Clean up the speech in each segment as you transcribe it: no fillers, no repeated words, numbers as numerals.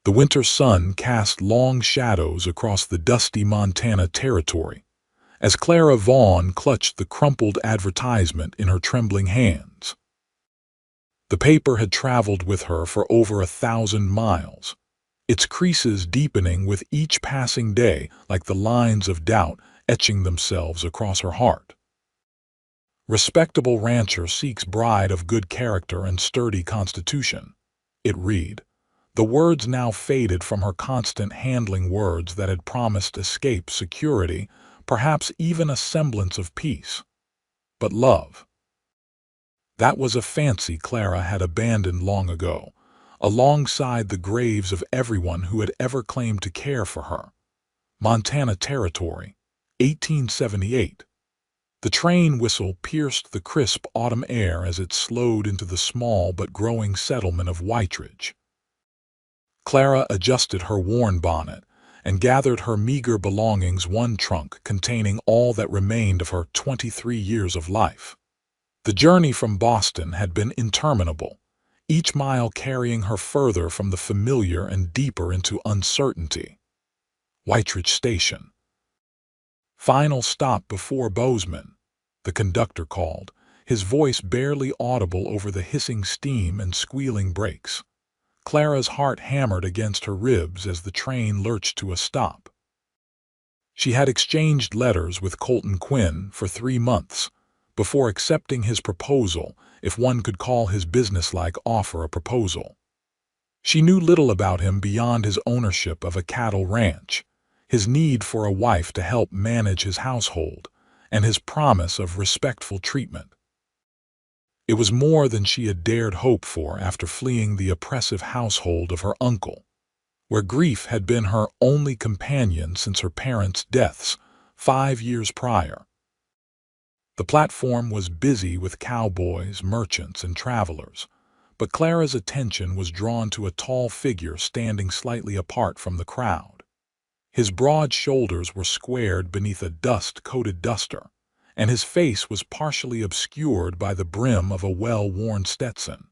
The winter sun cast long shadows across the dusty Montana territory as Clara Vaughn clutched the crumpled advertisement in her trembling hands. The paper had traveled with her for over 1,000 miles, its creases deepening with each passing day like the lines of doubt etching themselves across her heart. "Respectable rancher seeks bride of good character and sturdy constitution," it read. The words now faded from her constant handling, words that had promised escape, security, perhaps even a semblance of peace. But love, that was a fancy Clara had abandoned long ago, alongside the graves of everyone who had ever claimed to care for her. Montana Territory, 1878. The train whistle pierced the crisp autumn air as it slowed into the small but growing settlement of Whiteridge. Clara adjusted her worn bonnet and gathered her meager belongings, one trunk containing all that remained of her 23 years of life. The journey from Boston had been interminable, each mile carrying her further from the familiar and deeper into uncertainty. Whiteridge Station. "Final stop before Bozeman," the conductor called, his voice barely audible over the hissing steam and squealing brakes. Clara's heart hammered against her ribs as the train lurched to a stop. She had exchanged letters with Colton Quinn for 3 months before accepting his proposal, if one could call his businesslike offer a proposal. She knew little about him beyond his ownership of a cattle ranch, his need for a wife to help manage his household, and his promise of respectful treatment. It was more than she had dared hope for after fleeing the oppressive household of her uncle, where grief had been her only companion since her parents' deaths 5 years prior. The platform was busy with cowboys, merchants, and travelers, but Clara's attention was drawn to a tall figure standing slightly apart from the crowd. His broad shoulders were squared beneath a dust-coated duster, and his face was partially obscured by the brim of a well-worn Stetson.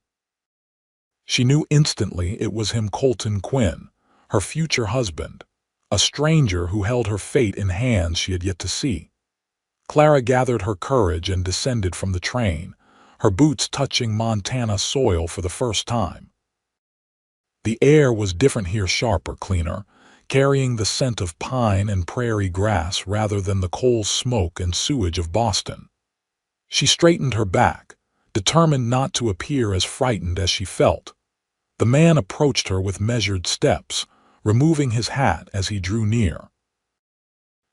She knew instantly it was him, Colton Quinn, her future husband, a stranger who held her fate in hands she had yet to see. Clara gathered her courage and descended from the train, her boots touching Montana soil for the first time. The air was different here, sharper, cleaner, carrying the scent of pine and prairie grass rather than the coal smoke and sewage of Boston. She straightened her back, determined not to appear as frightened as she felt. The man approached her with measured steps, removing his hat as he drew near.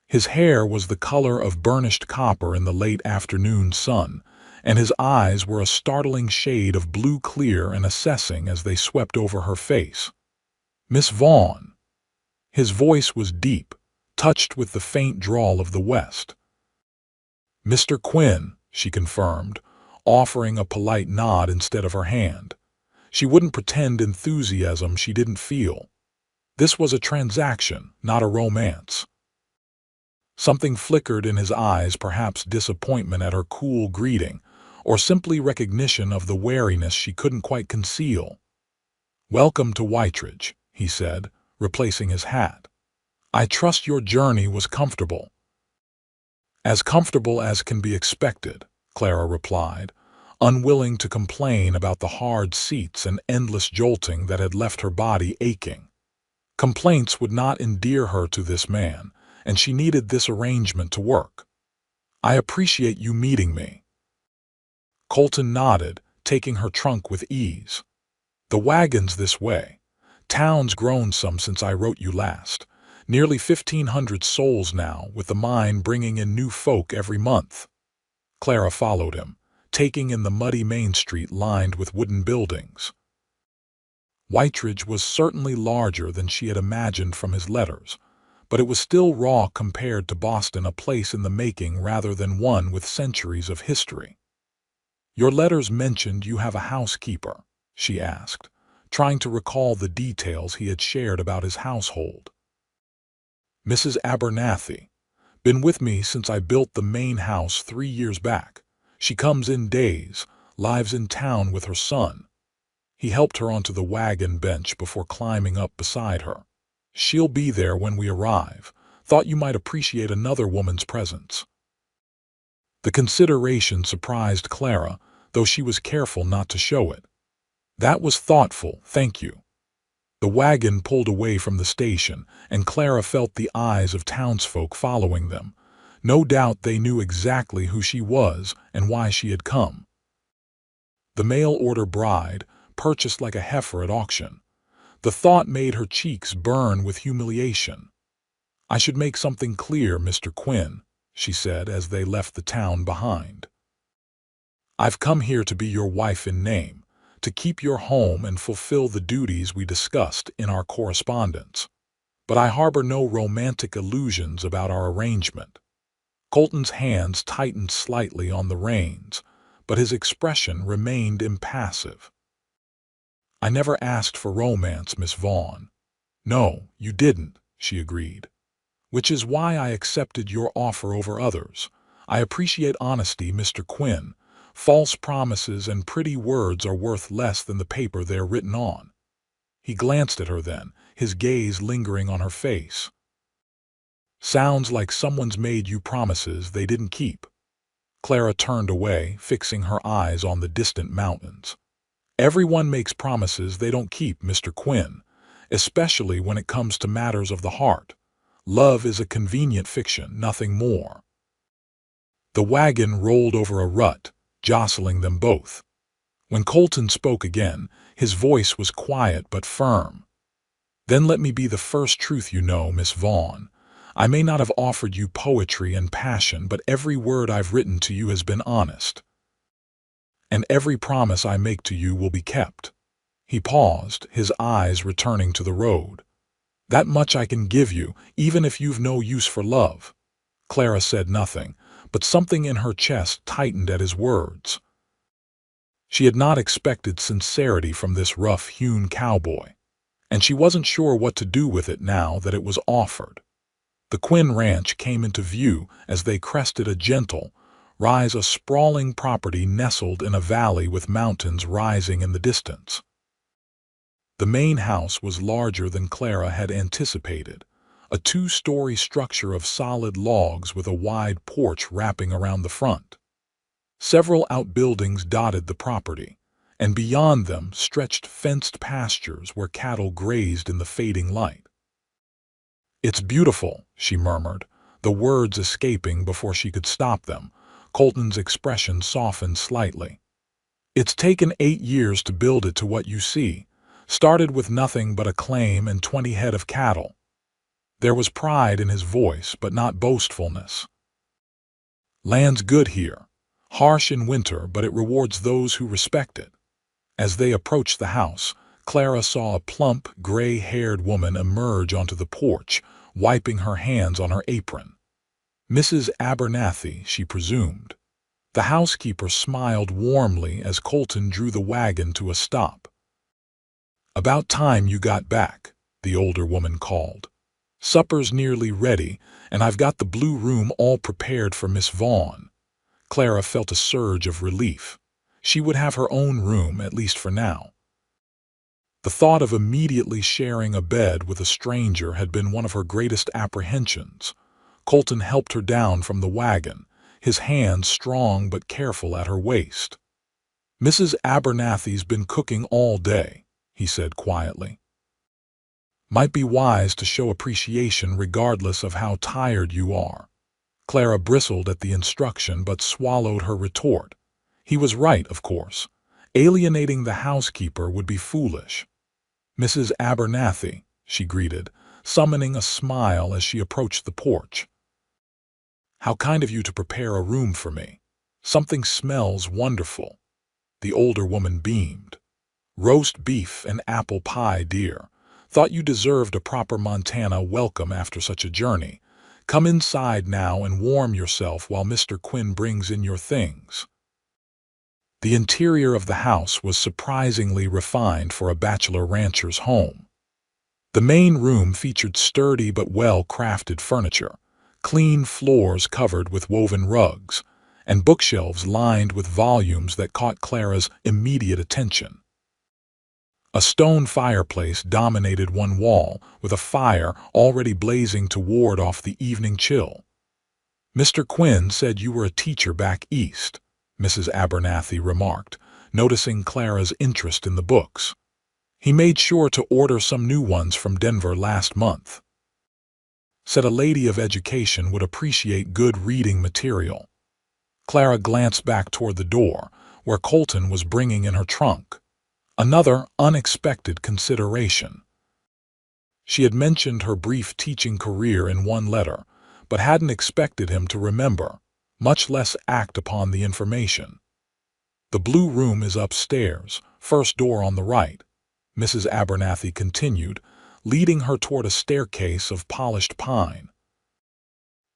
His hair was the color of burnished copper in the late afternoon sun, and his eyes were a startling shade of blue, clear and assessing as they swept over her face. "Miss Vaughn." His voice was deep, touched with the faint drawl of the West. "Mr. Quinn," she confirmed, offering a polite nod instead of her hand. She wouldn't pretend enthusiasm she didn't feel. This was a transaction, not a romance. Something flickered in his eyes, perhaps disappointment at her cool greeting, or simply recognition of the wariness she couldn't quite conceal. "Welcome to Whiteridge," he said, replacing his hat. "I trust your journey was comfortable." "As comfortable as can be expected," Clara replied, unwilling to complain about the hard seats and endless jolting that had left her body aching. Complaints would not endear her to this man, and she needed this arrangement to work. "I appreciate you meeting me." Colton nodded, taking her trunk with ease. "The wagon's this way. Town's grown some since I wrote you last. Nearly 1,500 souls now, with the mine bringing in new folk every month." Clara followed him, taking in the muddy Main Street lined with wooden buildings. Whiteridge was certainly larger than she had imagined from his letters, but it was still raw compared to Boston, a place in the making rather than one with centuries of history. "Your letters mentioned you have a housekeeper," she asked, trying to recall the details he had shared about his household. "Mrs. Abernathy. Been with me since I built the main house 3 years back. She comes in days, lives in town with her son." He helped her onto the wagon bench before climbing up beside her. "She'll be there when we arrive. Thought you might appreciate another woman's presence." The consideration surprised Clara, though she was careful not to show it. "That was thoughtful, thank you." The wagon pulled away from the station, and Clara felt the eyes of townsfolk following them. No doubt they knew exactly who she was and why she had come. The mail-order bride, purchased like a heifer at auction. The thought made her cheeks burn with humiliation. "I should make something clear, Mr. Quinn," she said as they left the town behind. "I've come here to be your wife in name, to keep your home and fulfill the duties we discussed in our correspondence. But I harbor no romantic illusions about our arrangement." Colton's hands tightened slightly on the reins, but his expression remained impassive. "I never asked for romance, Miss Vaughn." "No, you didn't," she agreed. "Which is why I accepted your offer over others. I appreciate honesty, Mr. Quinn. False promises and pretty words are worth less than the paper they're written on." He glanced at her then, his gaze lingering on her face. "Sounds like someone's made you promises they didn't keep." Clara turned away, fixing her eyes on the distant mountains. "Everyone makes promises they don't keep, Mr. Quinn, especially when it comes to matters of the heart. Love is a convenient fiction, nothing more." The wagon rolled over a rut, jostling them both. When Colton spoke again, his voice was quiet but firm. "Then let me be the first truth you know, Miss Vaughn. I may not have offered you poetry and passion, but every word I've written to you has been honest. And every promise I make to you will be kept." He paused, his eyes returning to the road. "That much I can give you, even if you've no use for love." Clara said nothing, but something in her chest tightened at his words. She had not expected sincerity from this rough-hewn cowboy, and she wasn't sure what to do with it now that it was offered. The Quinn Ranch came into view as they crested a gentle rise, a sprawling property nestled in a valley with mountains rising in the distance. The main house was larger than Clara had anticipated, a two-story structure of solid logs with a wide porch wrapping around the front. Several outbuildings dotted the property, and beyond them stretched fenced pastures where cattle grazed in the fading light. "It's beautiful," she murmured, the words escaping before she could stop them. Colton's expression softened slightly. "It's taken 8 years to build it to what you see. Started with nothing but a claim and 20 head of cattle." There was pride in his voice, but not boastfulness. "Land's good here. Harsh in winter, but it rewards those who respect it." As they approached the house, Clara saw a plump, gray-haired woman emerge onto the porch, wiping her hands on her apron. Mrs. Abernathy, she presumed. The housekeeper smiled warmly as Colton drew the wagon to a stop. "About time you got back," the older woman called. "Supper's nearly ready, and I've got the blue room all prepared for Miss Vaughn." Clara felt a surge of relief. She would have her own room, at least for now. The thought of immediately sharing a bed with a stranger had been one of her greatest apprehensions. Colton helped her down from the wagon, his hands strong but careful at her waist. "Mrs. Abernathy's been cooking all day," he said quietly. "Might be wise to show appreciation regardless of how tired you are." Clara bristled at the instruction but swallowed her retort. He was right, of course. Alienating the housekeeper would be foolish. "Mrs. Abernathy," she greeted, summoning a smile as she approached the porch. "How kind of you to prepare a room for me. Something smells wonderful." The older woman beamed. "Roast beef and apple pie, dear. Thought you deserved a proper Montana welcome after such a journey. Come inside now and warm yourself while Mr. Quinn brings in your things." The interior of the house was surprisingly refined for a bachelor rancher's home. The main room featured sturdy but well-crafted furniture, clean floors covered with woven rugs, and bookshelves lined with volumes that caught Clara's immediate attention. A stone fireplace dominated one wall, with a fire already blazing to ward off the evening chill. "Mr. Quinn said you were a teacher back east," Mrs. Abernathy remarked, noticing Clara's interest in the books. "He made sure to order some new ones from Denver last month. Said a lady of education would appreciate good reading material." Clara glanced back toward the door, where Colton was bringing in her trunk. Another unexpected consideration. She had mentioned her brief teaching career in one letter, but hadn't expected him to remember, much less act upon the information. "The blue room is upstairs, first door on the right," Mrs. Abernathy continued, leading her toward a staircase of polished pine.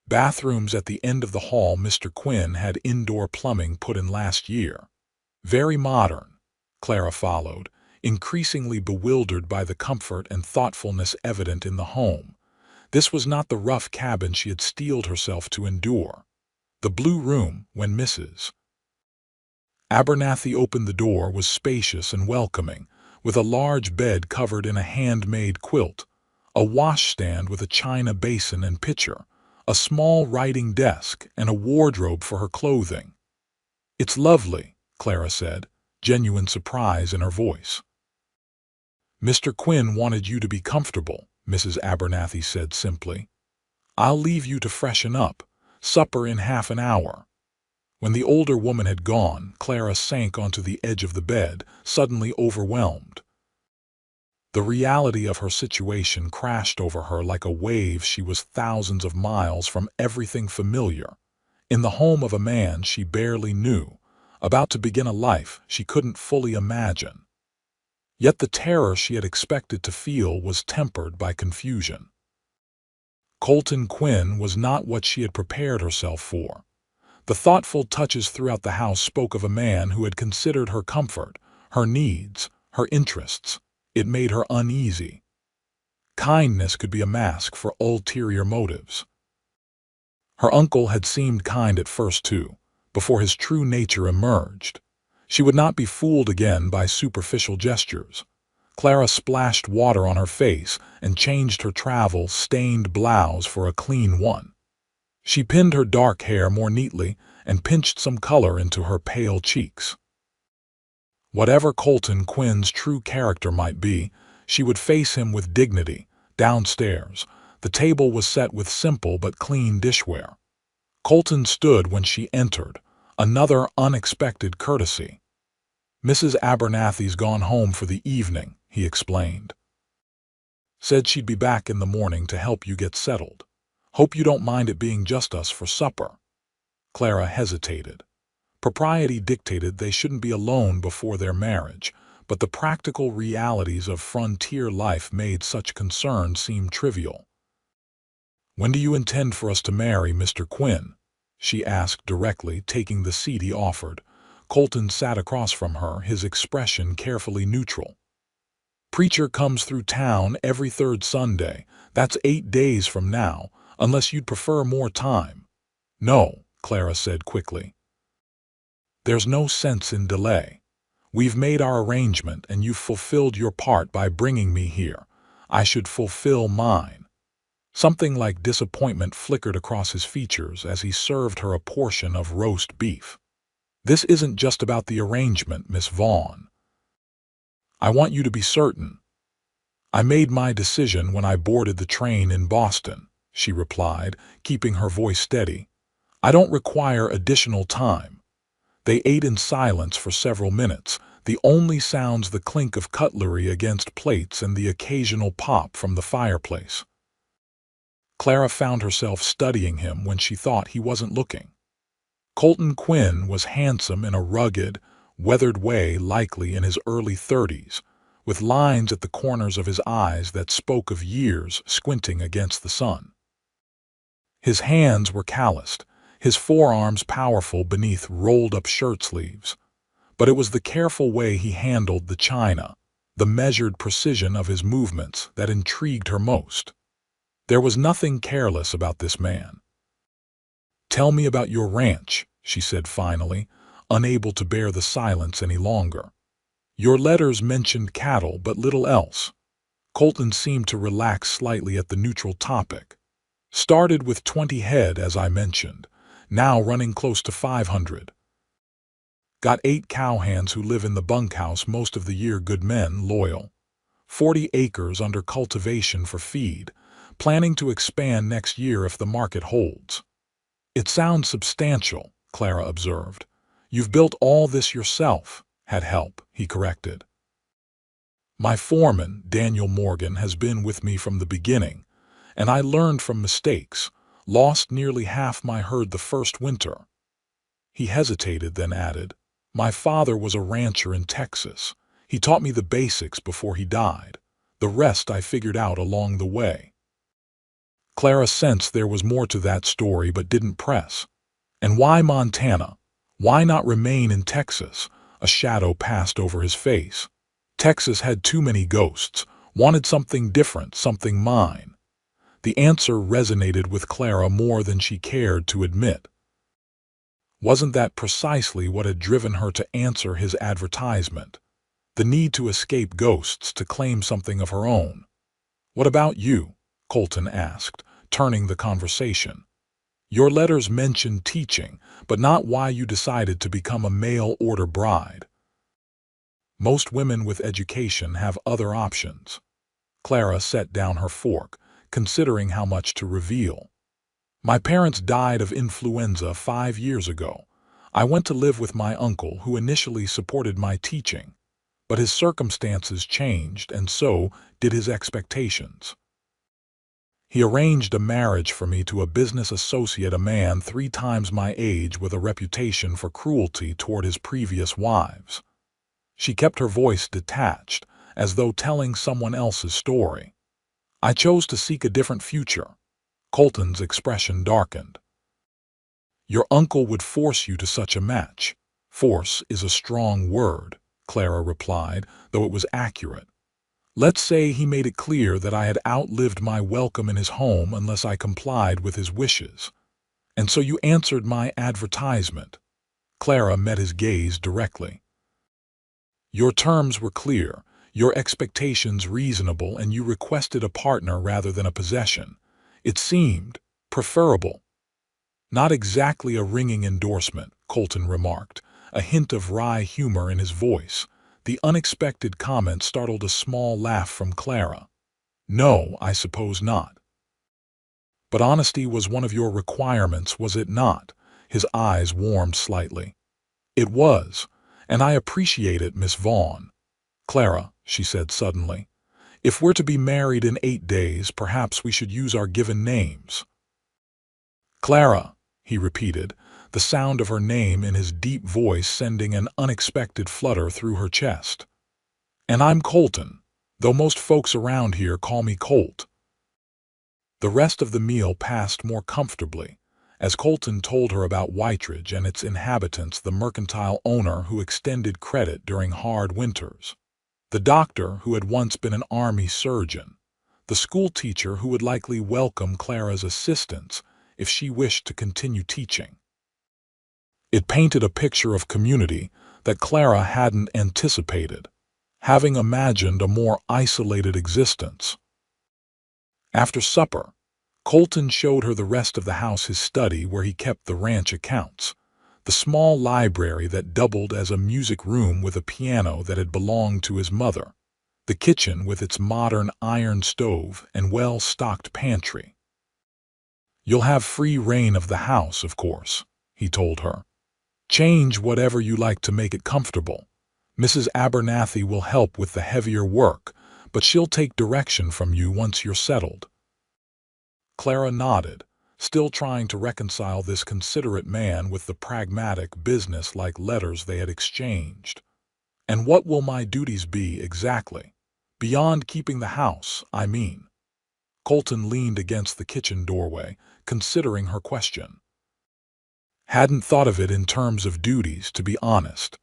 "Bathrooms at the end of the hall. Mr. Quinn had indoor plumbing put in last year. Very modern." Clara followed, increasingly bewildered by the comfort and thoughtfulness evident in the home. This was not the rough cabin she had steeled herself to endure. The blue room, when Mrs. Abernathy opened the door, was spacious and welcoming, with a large bed covered in a handmade quilt, a washstand with a china basin and pitcher, a small writing desk, and a wardrobe for her clothing. "It's lovely," Clara said, genuine surprise in her voice. "Mr. Quinn wanted you to be comfortable," Mrs. Abernathy said simply. "I'll leave you to freshen up. Supper in half an hour." When the older woman had gone, Clara sank onto the edge of the bed, suddenly overwhelmed. The reality of her situation crashed over her like a wave. She was thousands of miles from everything familiar, in the home of a man she barely knew, about to begin a life she couldn't fully imagine. Yet the terror she had expected to feel was tempered by confusion. Colton Quinn was not what she had prepared herself for. The thoughtful touches throughout the house spoke of a man who had considered her comfort, her needs, her interests. It made her uneasy. Kindness could be a mask for ulterior motives. Her uncle had seemed kind at first too, before his true nature emerged. She would not be fooled again by superficial gestures. Clara splashed water on her face and changed her travel-stained blouse for a clean one. She pinned her dark hair more neatly and pinched some color into her pale cheeks. Whatever Colton Quinn's true character might be, she would face him with dignity. Downstairs, the table was set with simple but clean dishware. Colton stood when she entered, another unexpected courtesy. "Mrs. Abernathy's gone home for the evening," he explained. "Said she'd be back in the morning to help you get settled. Hope you don't mind it being just us for supper." Clara hesitated. Propriety dictated they shouldn't be alone before their marriage, but the practical realities of frontier life made such concern seem trivial. "When do you intend for us to marry, Mr. Quinn?" she asked directly, taking the seat he offered. Colton sat across from her, his expression carefully neutral. "Preacher comes through town every third Sunday. That's 8 days from now, unless you'd prefer more time." "No," Clara said quickly. "There's no sense in delay. We've made our arrangement and you've fulfilled your part by bringing me here. I should fulfill mine." Something like disappointment flickered across his features as he served her a portion of roast beef. "This isn't just about the arrangement, Miss Vaughn. I want you to be certain." "I made my decision when I boarded the train in Boston," she replied, keeping her voice steady. "I don't require additional time." They ate in silence for several minutes, the only sounds the clink of cutlery against plates and the occasional pop from the fireplace. Clara found herself studying him when she thought he wasn't looking. Colton Quinn was handsome in a rugged, weathered way, likely in his early 30s, with lines at the corners of his eyes that spoke of years squinting against the sun. His hands were calloused, his forearms powerful beneath rolled-up shirt sleeves. But it was the careful way he handled the china, the measured precision of his movements, that intrigued her most. There was nothing careless about this man. "Tell me about your ranch," she said finally, unable to bear the silence any longer. Your letters mentioned cattle, but little else. Colton seemed to relax slightly at the neutral topic. Started with 20 head, as I mentioned, now running close to 500. Got 8 cowhands who live in the bunkhouse most of the year, good men, loyal. 40 acres under cultivation for feed, planning to expand next year if the market holds. It sounds substantial, Clara observed. You've built all this yourself. Had help, he corrected. My foreman, Daniel Morgan, has been with me from the beginning, and I learned from mistakes, lost nearly half my herd the first winter. He hesitated, then added, my father was a rancher in Texas. He taught me the basics before he died. The rest I figured out along the way. Clara sensed there was more to that story but didn't press. And why Montana? Why not remain in Texas? A shadow passed over his face. Texas had too many ghosts, wanted something different, something mine. The answer resonated with Clara more than she cared to admit. Wasn't that precisely what had driven her to answer his advertisement? The need to escape ghosts, to claim something of her own. What about you? Colton asked, turning the conversation. Your letters mentioned teaching, but not why you decided to become a mail-order bride. Most women with education have other options. Clara set down her fork, considering how much to reveal. My parents died of influenza 5 years ago. I went to live with my uncle, who initially supported my teaching. But his circumstances changed, and so did his expectations. He arranged a marriage for me to a business associate, a man 3 times my age with a reputation for cruelty toward his previous wives. She kept her voice detached, as though telling someone else's story. I chose to seek a different future. Colton's expression darkened. Your uncle would force you to such a match. Force is a strong word, Clara replied, though it was accurate. Let's say he made it clear that I had outlived my welcome in his home unless I complied with his wishes. And so you answered my advertisement. Clara met his gaze directly. Your terms were clear, your expectations reasonable, and you requested a partner rather than a possession. It seemed preferable. Not exactly a ringing endorsement, Colton remarked, a hint of wry humor in his voice. The unexpected comment startled a small laugh from Clara. No, I suppose not. But honesty was one of your requirements, was it not? His eyes warmed slightly. It was, and I appreciate it, Miss Vaughn. Clara, she said suddenly, if we're to be married in 8 days, perhaps we should use our given names. Clara, he repeated, the sound of her name in his deep voice sending an unexpected flutter through her chest. And I'm Colton, though most folks around here call me Colt. The rest of the meal passed more comfortably, as Colton told her about Whiteridge and its inhabitants, the mercantile owner who extended credit during hard winters, the doctor who had once been an army surgeon, the school teacher who would likely welcome Clara's assistance if she wished to continue teaching. It painted a picture of community that Clara hadn't anticipated, having imagined a more isolated existence. After supper, Colton showed her the rest of the house, his study where he kept the ranch accounts, the small library that doubled as a music room with a piano that had belonged to his mother, the kitchen with its modern iron stove and well-stocked pantry. You'll have free reign of the house, of course, he told her. Change whatever you like to make it comfortable. Mrs. Abernathy will help with the heavier work, but she'll take direction from you once you're settled. Clara nodded, still trying to reconcile this considerate man with the pragmatic, business-like letters they had exchanged. And what will my duties be exactly? Beyond keeping the house, I mean. Colton leaned against the kitchen doorway, considering her question. Hadn't thought of it in terms of duties, to be honest.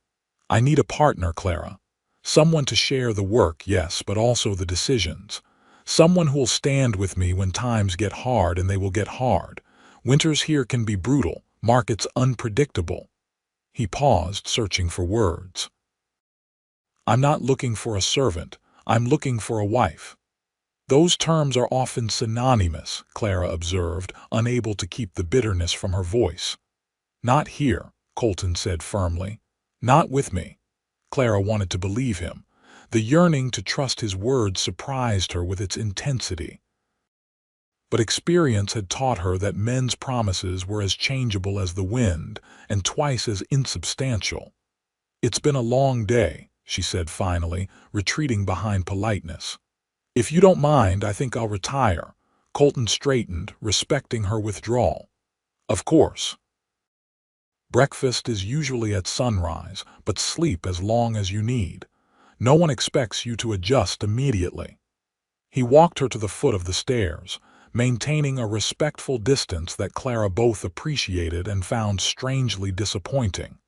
I need a partner, Clara. Someone to share the work, yes, but also the decisions. Someone who'll stand with me when times get hard, and they will get hard. Winters here can be brutal, markets unpredictable. He paused, searching for words. I'm not looking for a servant, I'm looking for a wife. Those terms are often synonymous, Clara observed, unable to keep the bitterness from her voice. Not here, Colton said firmly. Not with me. Clara wanted to believe him. The yearning to trust his words surprised her with its intensity. But experience had taught her that men's promises were as changeable as the wind and twice as insubstantial. It's been a long day, she said finally, retreating behind politeness. If you don't mind, I think I'll retire. Colton straightened, respecting her withdrawal. Of course. Breakfast is usually at sunrise, but sleep as long as you need. No one expects you to adjust immediately. He walked her to the foot of the stairs, maintaining a respectful distance that Clara both appreciated and found strangely disappointing.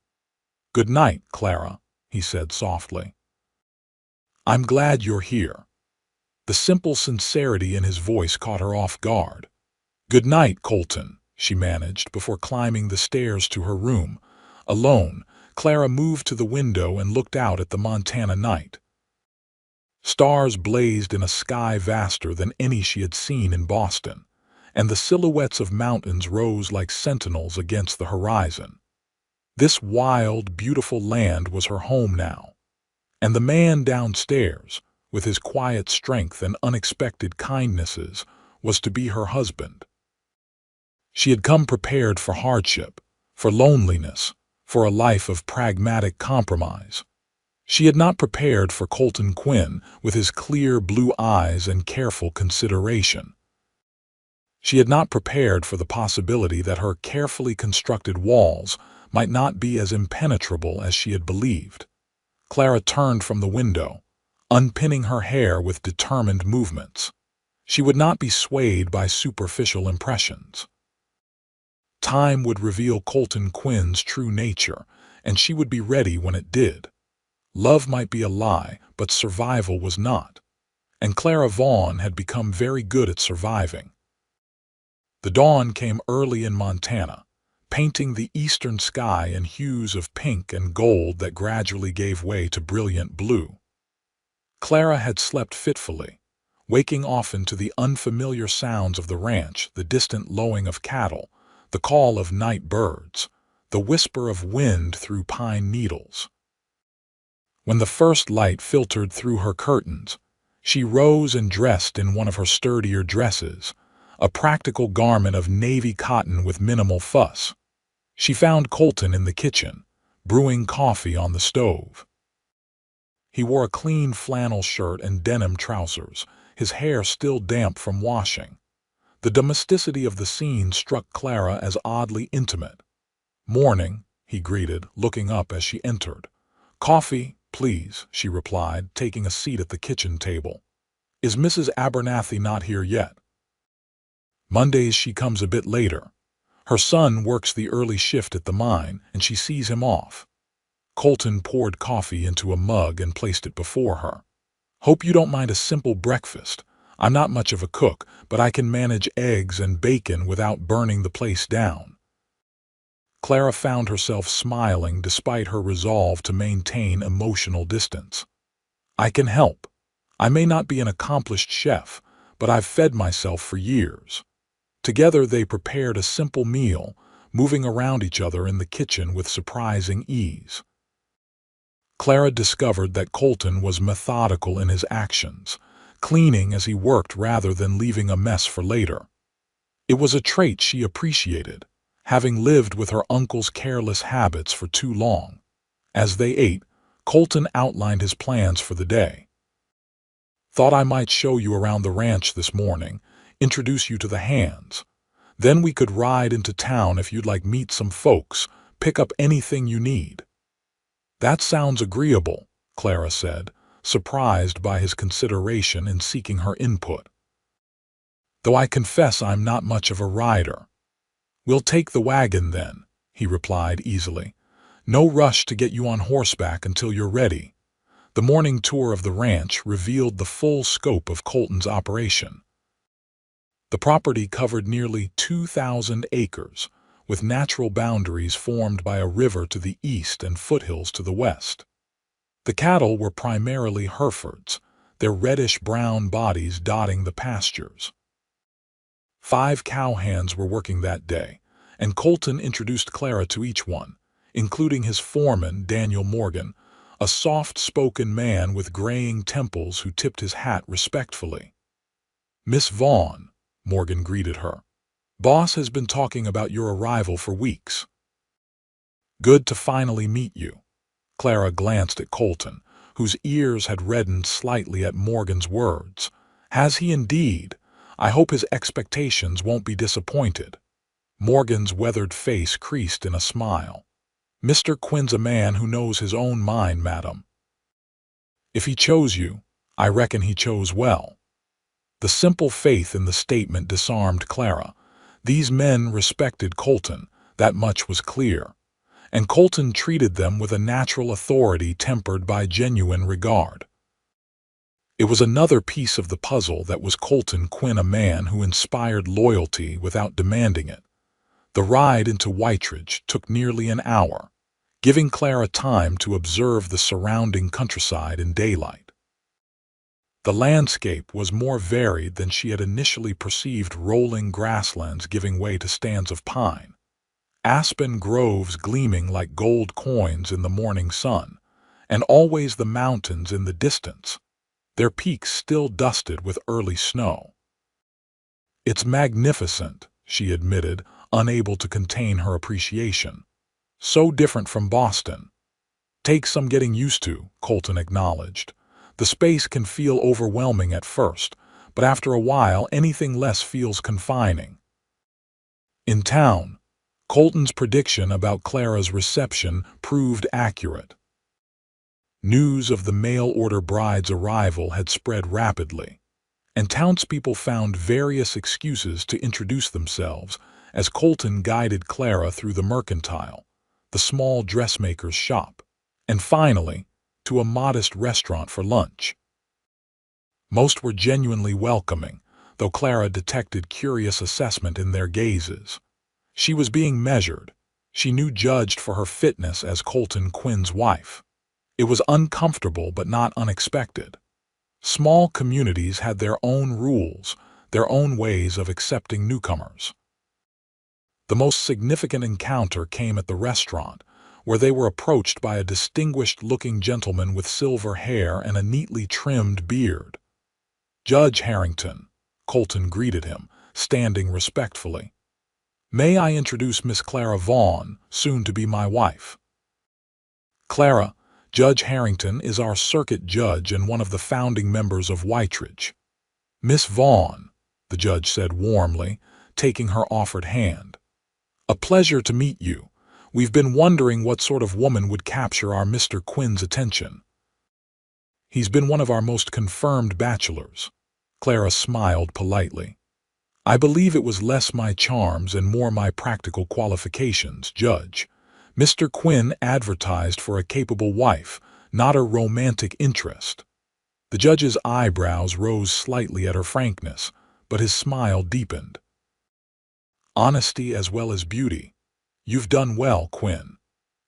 "Good night, Clara," he said softly. "I'm glad you're here." The simple sincerity in his voice caught her off guard. "Good night, Colton," she managed before climbing the stairs to her room. Alone, Clara moved to the window and looked out at the Montana night. Stars blazed in a sky vaster than any she had seen in Boston, and the silhouettes of mountains rose like sentinels against the horizon. This wild, beautiful land was her home now, and the man downstairs, with his quiet strength and unexpected kindnesses, was to be her husband. She had come prepared for hardship, for loneliness, for a life of pragmatic compromise. She had not prepared for Colton Quinn with his clear blue eyes and careful consideration. She had not prepared for the possibility that her carefully constructed walls might not be as impenetrable as she had believed. Clara turned from the window, unpinning her hair with determined movements. She would not be swayed by superficial impressions. Time would reveal Colton Quinn's true nature, and she would be ready when it did. Love might be a lie, but survival was not, and Clara Vaughn had become very good at surviving. The dawn came early in Montana, painting the eastern sky in hues of pink and gold that gradually gave way to brilliant blue. Clara had slept fitfully, waking often to the unfamiliar sounds of the ranch, the distant lowing of cattle, the call of night birds, the whisper of wind through pine needles. When the first light filtered through her curtains, she rose and dressed in one of her sturdier dresses, a practical garment of navy cotton with minimal fuss. She found Colton in the kitchen, brewing coffee on the stove. He wore a clean flannel shirt and denim trousers, his hair still damp from washing. The domesticity of the scene struck Clara as oddly intimate. "Morning," he greeted, looking up as she entered. "Coffee, please," she replied, taking a seat at the kitchen table. "Is Mrs. Abernathy not here yet?" "Mondays she comes a bit later. Her son works the early shift at the mine, and she sees him off." Colton poured coffee into a mug and placed it before her. "Hope you don't mind a simple breakfast. I'm not much of a cook, but I can manage eggs and bacon without burning the place down." Clara found herself smiling despite her resolve to maintain emotional distance. "I can help. I may not be an accomplished chef, but I've fed myself for years." Together they prepared a simple meal, moving around each other in the kitchen with surprising ease. Clara discovered that Colton was methodical in his actions, cleaning as he worked rather than leaving a mess for later. It was a trait she appreciated, having lived with her uncle's careless habits for too long. As they ate, Colton outlined his plans for the day. "Thought I might show you around the ranch this morning, introduce you to the hands. Then we could ride into town if you'd like meet some folks, pick up anything you need." "That sounds agreeable," Clara said, surprised by his consideration in seeking her input. "Though I confess I'm not much of a rider." "We'll take the wagon then," he replied easily. "No rush to get you on horseback until you're ready." The morning tour of the ranch revealed the full scope of Colton's operation. The property covered nearly 2,000 acres, with natural boundaries formed by a river to the east and foothills to the west. The cattle were primarily Herefords, their reddish-brown bodies dotting the pastures. 5 cowhands were working that day, and Colton introduced Clara to each one, including his foreman, Daniel Morgan, a soft-spoken man with graying temples who tipped his hat respectfully. "Miss Vaughn," Morgan greeted her. "Boss has been talking about your arrival for weeks." "Good to finally meet you." Clara glanced at Colton, whose ears had reddened slightly at Morgan's words. "Has he indeed? I hope his expectations won't be disappointed." Morgan's weathered face creased in a smile. "Mr. Quinn's a man who knows his own mind, madam. If he chose you, I reckon he chose well." The simple faith in the statement disarmed Clara. These men respected Colton, that much was clear, and Colton treated them with a natural authority tempered by genuine regard. It was another piece of the puzzle that was Colton Quinn a man who inspired loyalty without demanding it. The ride into Whiteridge took nearly an hour, giving Clara time to observe the surrounding countryside in daylight. The landscape was more varied than she had initially perceived, rolling grasslands giving way to stands of pine, aspen groves gleaming like gold coins in the morning sun, and always the mountains in the distance, their peaks still dusted with early snow. "It's magnificent," she admitted, unable to contain her appreciation. "So different from Boston." "Takes some getting used to," Colton acknowledged. "The space can feel overwhelming at first, but after a while anything less feels confining." In town, Colton's prediction about Clara's reception proved accurate. News of the mail-order bride's arrival had spread rapidly, and townspeople found various excuses to introduce themselves as Colton guided Clara through the mercantile, the small dressmaker's shop, and finally, to a modest restaurant for lunch. Most were genuinely welcoming, though Clara detected curious assessment in their gazes. She was being measured, she knew, judged for her fitness as Colton Quinn's wife. It was uncomfortable but not unexpected. Small communities had their own rules, their own ways of accepting newcomers. The most significant encounter came at the restaurant, where they were approached by a distinguished-looking gentleman with silver hair and a neatly trimmed beard. "Judge Harrington," Colton greeted him, standing respectfully. "May I introduce Miss Clara Vaughn, soon to be my wife?" "Clara, Judge Harrington is our circuit judge and one of the founding members of Whiteridge." "Miss Vaughn," the judge said warmly, taking her offered hand. "A pleasure to meet you. We've been wondering what sort of woman would capture our Mr. Quinn's attention." "He's been one of our most confirmed bachelors." Clara smiled politely. "I believe it was less my charms and more my practical qualifications, Judge. Mr. Quinn advertised for a capable wife, not a romantic interest." The judge's eyebrows rose slightly at her frankness, but his smile deepened. "Honesty as well as beauty. You've done well, Quinn."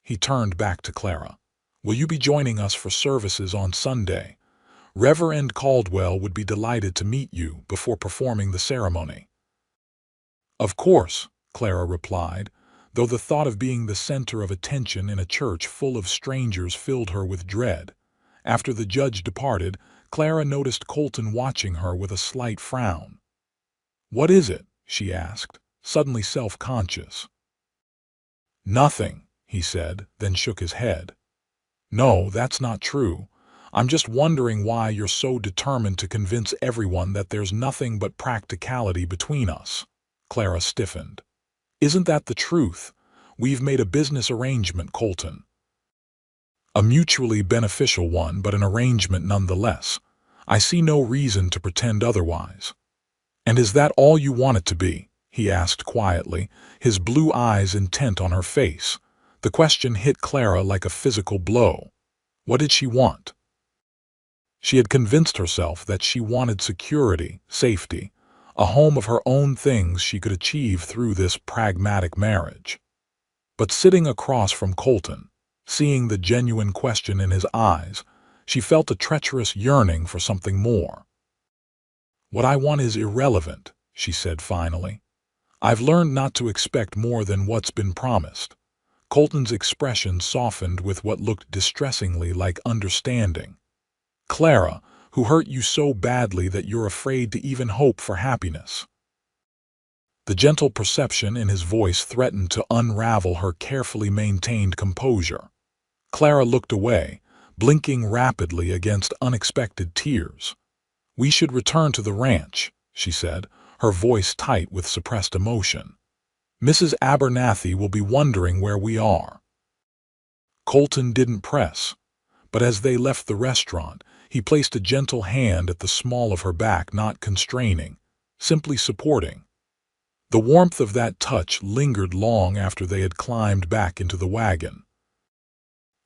He turned back to Clara. "Will you be joining us for services on Sunday? Reverend Caldwell would be delighted to meet you before performing the ceremony." "Of course," Clara replied, though the thought of being the center of attention in a church full of strangers filled her with dread. After the judge departed, Clara noticed Colton watching her with a slight frown. "What is it?" she asked, suddenly self-conscious. "Nothing," he said, then shook his head. "No, that's not true. I'm just wondering why you're so determined to convince everyone that there's nothing but practicality between us." Clara stiffened. "Isn't that the truth? We've made a business arrangement, Colton. A mutually beneficial one, but an arrangement nonetheless. I see no reason to pretend otherwise." "And is that all you want it to be?" he asked quietly, his blue eyes intent on her face. The question hit Clara like a physical blow. What did she want? She had convinced herself that she wanted security, safety, a home of her own, things she could achieve through this pragmatic marriage. But sitting across from Colton, Seeing the genuine question in his eyes, she felt a treacherous yearning for something more. "What I want is irrelevant," she said finally. "I've learned not to expect more than what's been promised." Colton's expression softened with what looked distressingly like understanding. "Clara, who hurt you so badly that you're afraid to even hope for happiness." The gentle perception in his voice threatened to unravel her carefully maintained composure. Clara looked away, blinking rapidly against unexpected tears. "We should return to the ranch," she said, her voice tight with suppressed emotion. "Mrs. Abernathy will be wondering where we are." Colton didn't press, but as they left the restaurant, he placed a gentle hand at the small of her back, not constraining, simply supporting. The warmth of that touch lingered long after they had climbed back into the wagon.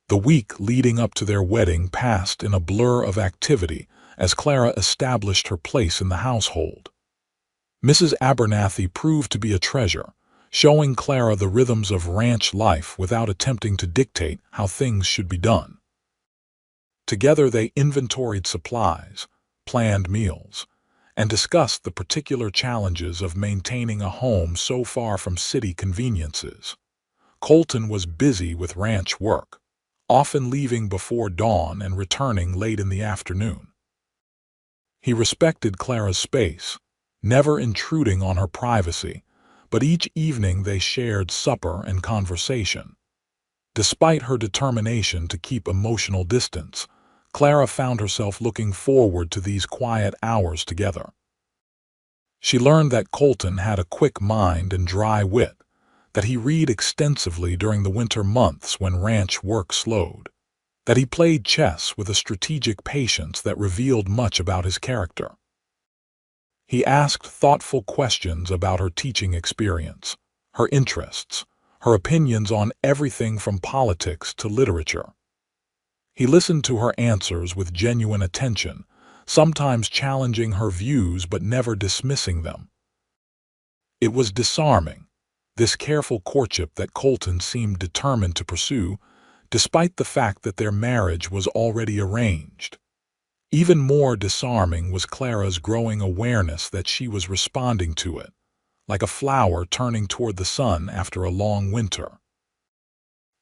The week leading up to their wedding passed in a blur of activity as Clara established her place in the household. Mrs. Abernathy proved to be a treasure, showing Clara the rhythms of ranch life without attempting to dictate how things should be done. Together they inventoried supplies, planned meals, and discussed the particular challenges of maintaining a home so far from city conveniences. Colton was busy with ranch work, often leaving before dawn and returning late in the afternoon. He respected Clara's space, never intruding on her privacy, but each evening they shared supper and conversation. Despite her determination to keep emotional distance, Clara found herself looking forward to these quiet hours together. She learned that Colton had a quick mind and dry wit, that he read extensively during the winter months when ranch work slowed, that he played chess with a strategic patience that revealed much about his character. He asked thoughtful questions about her teaching experience, her interests, her opinions on everything from politics to literature. He listened to her answers with genuine attention, sometimes challenging her views but never dismissing them. It was disarming, this careful courtship that Colton seemed determined to pursue, despite the fact that their marriage was already arranged. Even more disarming was Clara's growing awareness that she was responding to it, like a flower turning toward the sun after a long winter.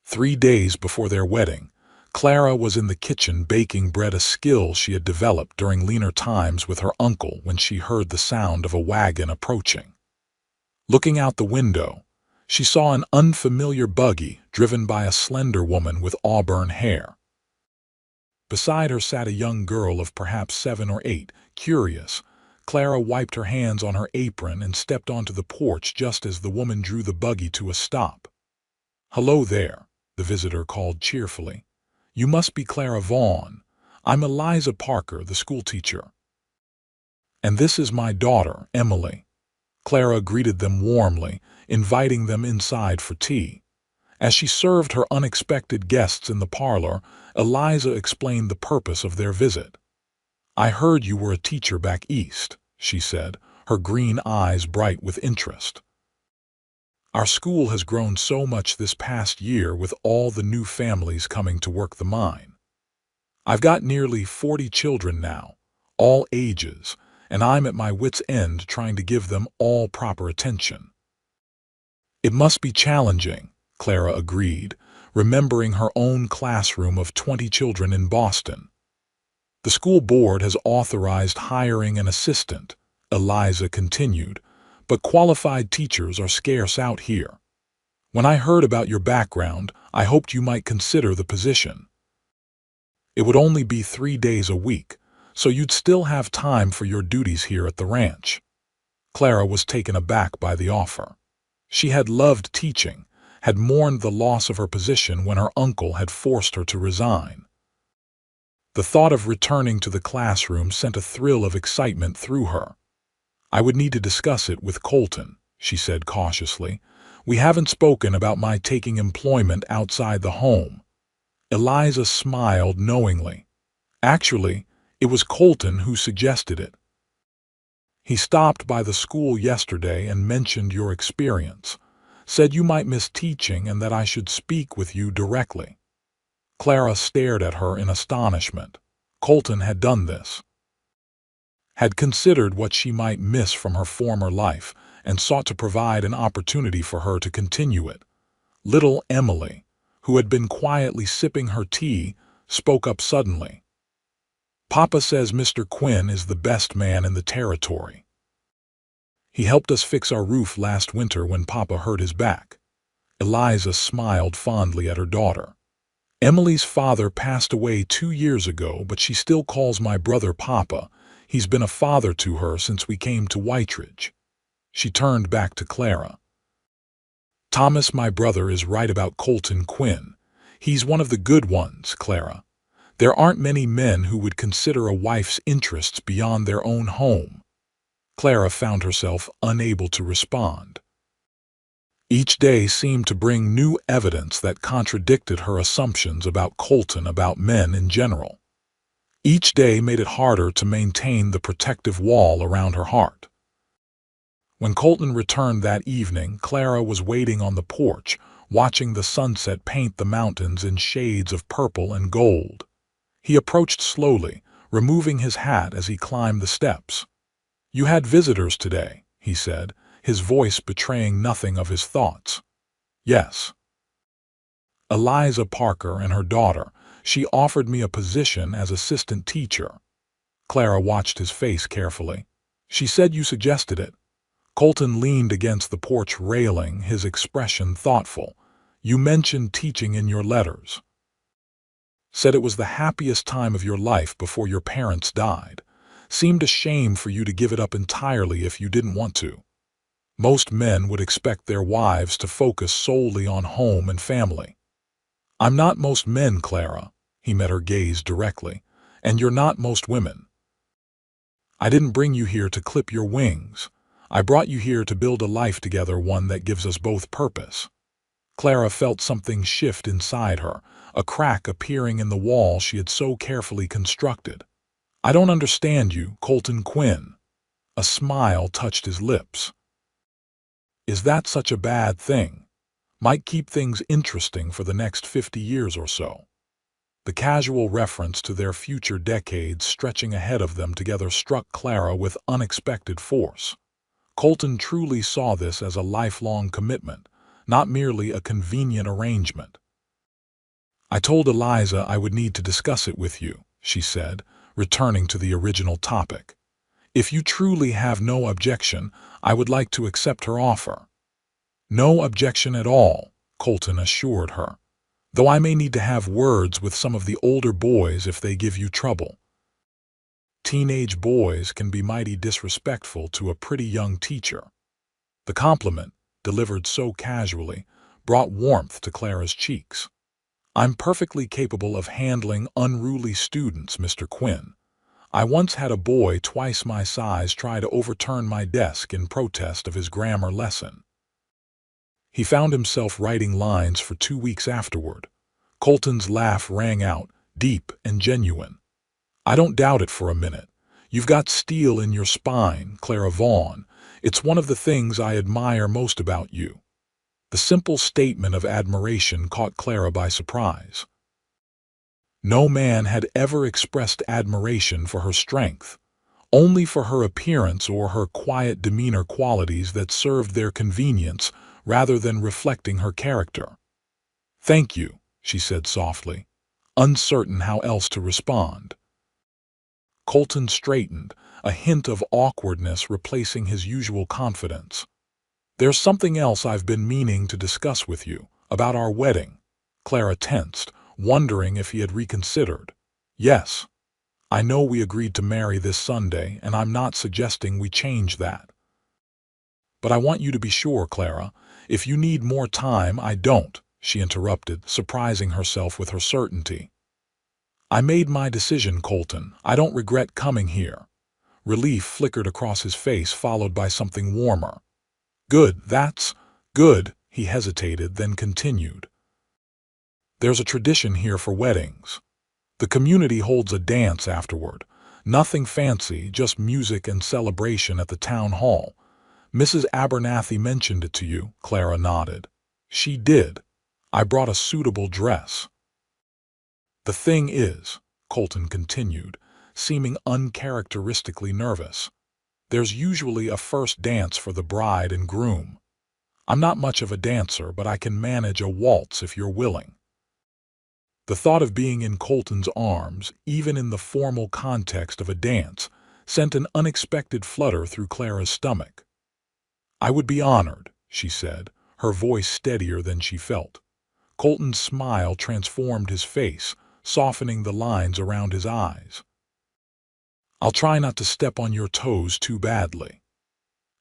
3 days before their wedding, Clara was in the kitchen baking bread, a skill she had developed during leaner times with her uncle, when she heard the sound of a wagon approaching. Looking out the window, she saw an unfamiliar buggy driven by a slender woman with auburn hair. Beside her sat a young girl of perhaps 7 or 8. Curious, Clara wiped her hands on her apron and stepped onto the porch just as the woman drew the buggy to a stop. "Hello there," the visitor called cheerfully. "You must be Clara Vaughn. I'm Eliza Parker, the schoolteacher. And this is my daughter, Emily." Clara greeted them warmly, inviting them inside for tea. As she served her unexpected guests in the parlor, Eliza explained the purpose of their visit. "I heard you were a teacher back east," she said, her green eyes bright with interest. "Our school has grown so much this past year with all the new families coming to work the mine. I've got nearly 40 children now, all ages, and I'm at my wits' end trying to give them all proper attention." "It must be challenging," Clara agreed, remembering her own classroom of 20 children in Boston. "The school board has authorized hiring an assistant," Eliza continued, "but qualified teachers are scarce out here. When I heard about your background, I hoped you might consider the position. It would only be 3 days a week, so you'd still have time for your duties here at the ranch." Clara was taken aback by the offer. She had loved teaching, had mourned the loss of her position when her uncle had forced her to resign. The thought of returning to the classroom sent a thrill of excitement through her. "I would need to discuss it with Colton," she said cautiously. "We haven't spoken about my taking employment outside the home." Eliza smiled knowingly. "Actually, it was Colton who suggested it. He stopped by the school yesterday and mentioned your experience, said you might miss teaching and that I should speak with you directly." Clara stared at her in astonishment. Colton had done this, had considered what she might miss from her former life, and sought to provide an opportunity for her to continue it. Little Emily, who had been quietly sipping her tea, spoke up suddenly. "Papa says Mr. Quinn is the best man in the territory. He helped us fix our roof last winter when Papa hurt his back." Eliza smiled fondly at her daughter. "Emily's father passed away 2 years ago, but she still calls my brother Papa. He's been a father to her since we came to Whiteridge." She turned back to Clara. "Thomas, my brother, is right about Colton Quinn. He's one of the good ones, Clara. There aren't many men who would consider a wife's interests beyond their own home." Clara found herself unable to respond. Each day seemed to bring new evidence that contradicted her assumptions about Colton, about men in general. Each day made it harder to maintain the protective wall around her heart. When Colton returned that evening, Clara was waiting on the porch, watching the sunset paint the mountains in shades of purple and gold. He approached slowly, removing his hat as he climbed the steps. "You had visitors today," he said, his voice betraying nothing of his thoughts. "Yes. Eliza Parker and her daughter. She offered me a position as assistant teacher." Clara watched his face carefully. "She said you suggested it." Colton leaned against the porch railing, his expression thoughtful. "You mentioned teaching in your letters. Said it was the happiest time of your life before your parents died. Seemed a shame for you to give it up entirely if you didn't want to. Most men would expect their wives to focus solely on home and family." "I'm not most men, Clara." He met her gaze directly. "And you're not most women. I didn't bring you here to clip your wings. I brought you here to build a life together, one that gives us both purpose." Clara felt something shift inside her, a crack appearing in the wall she had so carefully constructed. "I don't understand you, Colton Quinn." A smile touched his lips. "Is that such a bad thing? Might keep things interesting for the next 50 years or so." The casual reference to their future decades stretching ahead of them together struck Clara with unexpected force. Colton truly saw this as a lifelong commitment, not merely a convenient arrangement. "I told Eliza I would need to discuss it with you," she said, returning to the original topic. "If you truly have no objection, I would like to accept her offer." "No objection at all," Colton assured her, "though I may need to have words with some of the older boys if they give you trouble. Teenage boys can be mighty disrespectful to a pretty young teacher." The compliment, delivered so casually, brought warmth to Clara's cheeks. "I'm perfectly capable of handling unruly students, Mr. Quinn. I once had a boy twice my size try to overturn my desk in protest of his grammar lesson. He found himself writing lines for 2 weeks afterward." Colton's laugh rang out, deep and genuine. "I don't doubt it for a minute. You've got steel in your spine, Clara Vaughn. It's one of the things I admire most about you." The simple statement of admiration caught Clara by surprise. No man had ever expressed admiration for her strength, only for her appearance or her quiet demeanor, qualities that served their convenience rather than reflecting her character. "Thank you," she said softly, uncertain how else to respond. Colton straightened, a hint of awkwardness replacing his usual confidence. "There's something else I've been meaning to discuss with you, about our wedding." Clara tensed, wondering if he had reconsidered. "Yes. I know we agreed to marry this Sunday, and I'm not suggesting we change that. But I want you to be sure, Clara. If you need more time, I don't," she interrupted, surprising herself with her certainty. "I made my decision, Colton. I don't regret coming here." Relief flickered across his face, followed by something warmer. "Good, that's good," he hesitated, then continued. "There's a tradition here for weddings. The community holds a dance afterward. Nothing fancy, just music and celebration at the town hall. Mrs. Abernathy mentioned it to you." Clara nodded. "She did. I brought a suitable dress." "The thing is," Colton continued, seeming uncharacteristically nervous, "there's usually a first dance for the bride and groom. I'm not much of a dancer, but I can manage a waltz if you're willing." The thought of being in Colton's arms, even in the formal context of a dance, sent an unexpected flutter through Clara's stomach. "I would be honored," she said, her voice steadier than she felt. Colton's smile transformed his face, softening the lines around his eyes. "I'll try not to step on your toes too badly."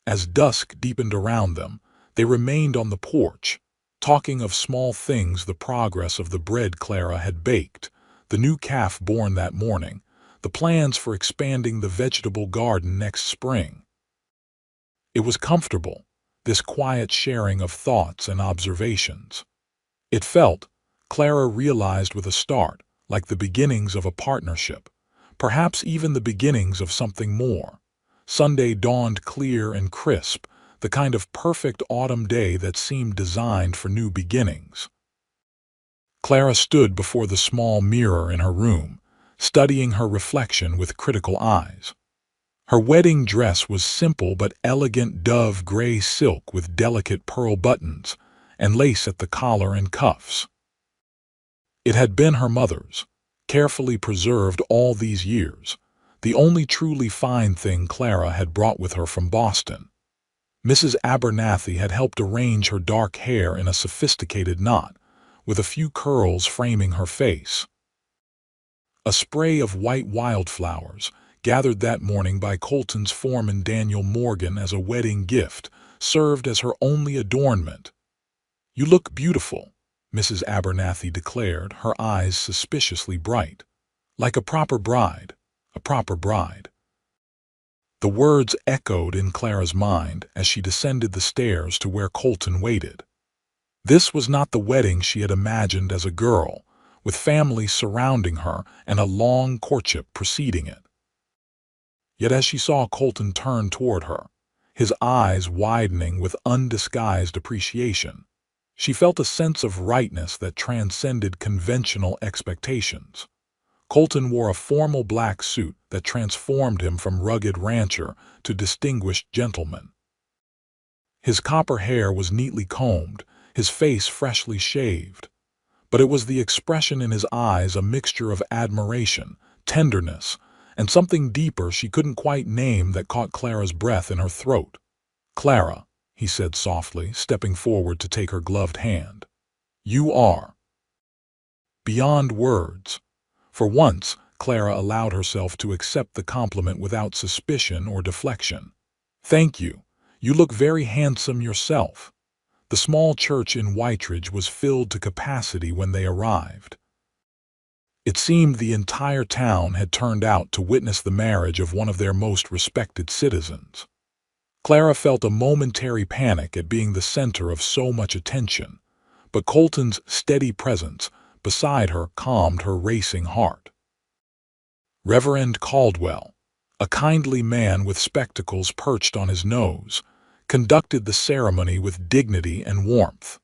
As dusk deepened around them, they remained on the porch, talking of small things: the progress of the bread Clara had baked, the new calf born that morning, the plans for expanding the vegetable garden next spring. It was comfortable, this quiet sharing of thoughts and observations. It felt, Clara realized with a start, like the beginnings of a partnership, perhaps even the beginnings of something more. Sunday dawned clear and crisp, the kind of perfect autumn day that seemed designed for new beginnings. Clara stood before the small mirror in her room, studying her reflection with critical eyes. Her wedding dress was simple but elegant dove gray silk with delicate pearl buttons and lace at the collar and cuffs. It had been her mother's, carefully preserved all these years, the only truly fine thing Clara had brought with her from Boston. Mrs. Abernathy had helped arrange her dark hair in a sophisticated knot, with a few curls framing her face. A spray of white wildflowers, gathered that morning by Colton's foreman Daniel Morgan as a wedding gift, served as her only adornment. "You look beautiful," Mrs. Abernathy declared, her eyes suspiciously bright. "Like a proper bride, a proper bride." The words echoed in Clara's mind as she descended the stairs to where Colton waited. This was not the wedding she had imagined as a girl, with family surrounding her and a long courtship preceding it. Yet as she saw Colton turn toward her, his eyes widening with undisguised appreciation, she felt a sense of rightness that transcended conventional expectations. Colton wore a formal black suit that transformed him from rugged rancher to distinguished gentleman. His copper hair was neatly combed, his face freshly shaved, but it was the expression in his eyes, a mixture of admiration, tenderness, and something deeper she couldn't quite name, that caught Clara's breath in her throat. "Clara," he said softly, stepping forward to take her gloved hand, "you are beyond words." For once, Clara allowed herself to accept the compliment without suspicion or deflection. "Thank you. You look very handsome yourself." The small church in Whitridge was filled to capacity when they arrived. It seemed the entire town had turned out to witness the marriage of one of their most respected citizens. Clara felt a momentary panic at being the center of so much attention, but Colton's steady presence beside her calmed her racing heart. Reverend Caldwell, a kindly man with spectacles perched on his nose, conducted the ceremony with dignity and warmth.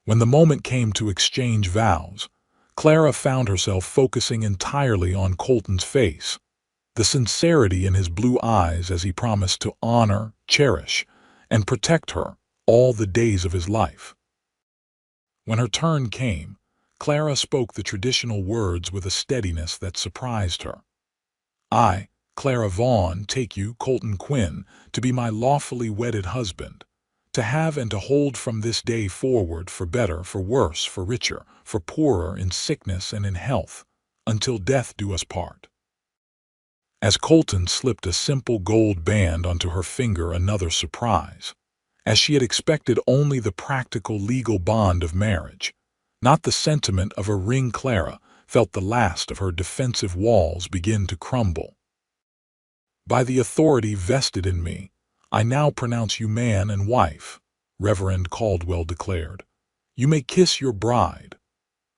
When the moment came to exchange vows, Clara found herself focusing entirely on Colton's face, the sincerity in his blue eyes as he promised to honor, cherish, and protect her all the days of his life. When her turn came, Clara spoke the traditional words with a steadiness that surprised her. "I, Clara Vaughn, take you, Colton Quinn, to be my lawfully wedded husband, to have and to hold from this day forward, for better, for worse, for richer, for poorer, in sickness and in health, until death do us part." As Colton slipped a simple gold band onto her finger, another surprise. As she had expected only the practical legal bond of marriage, not the sentiment of a ring, Clara felt the last of her defensive walls begin to crumble. "By the authority vested in me, I now pronounce you man and wife," Reverend Caldwell declared. "You may kiss your bride."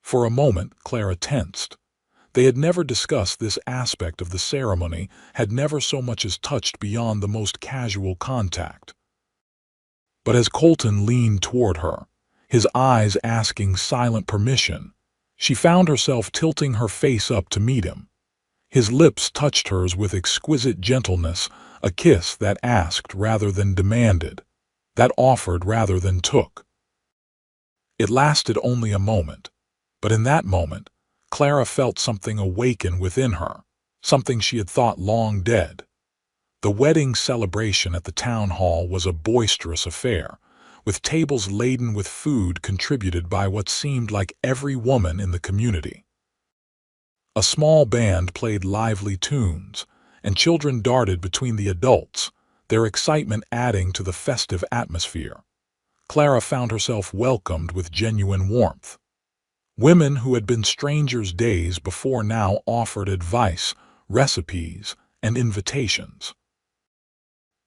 For a moment, Clara tensed. They had never discussed this aspect of the ceremony, had never so much as touched beyond the most casual contact. But as Colton leaned toward her, his eyes asking silent permission, She found herself tilting her face up to meet him. His lips touched hers with exquisite gentleness, a kiss that asked rather than demanded, that offered rather than took. It lasted only a moment, but in that moment, Clara felt something awaken within her, something she had thought long dead. The wedding celebration at the town hall was a boisterous affair, with tables laden with food contributed by what seemed like every woman in the community. A small band played lively tunes, and children darted between the adults, their excitement adding to the festive atmosphere. Clara found herself welcomed with genuine warmth. Women who had been strangers days before now offered advice, recipes, and invitations.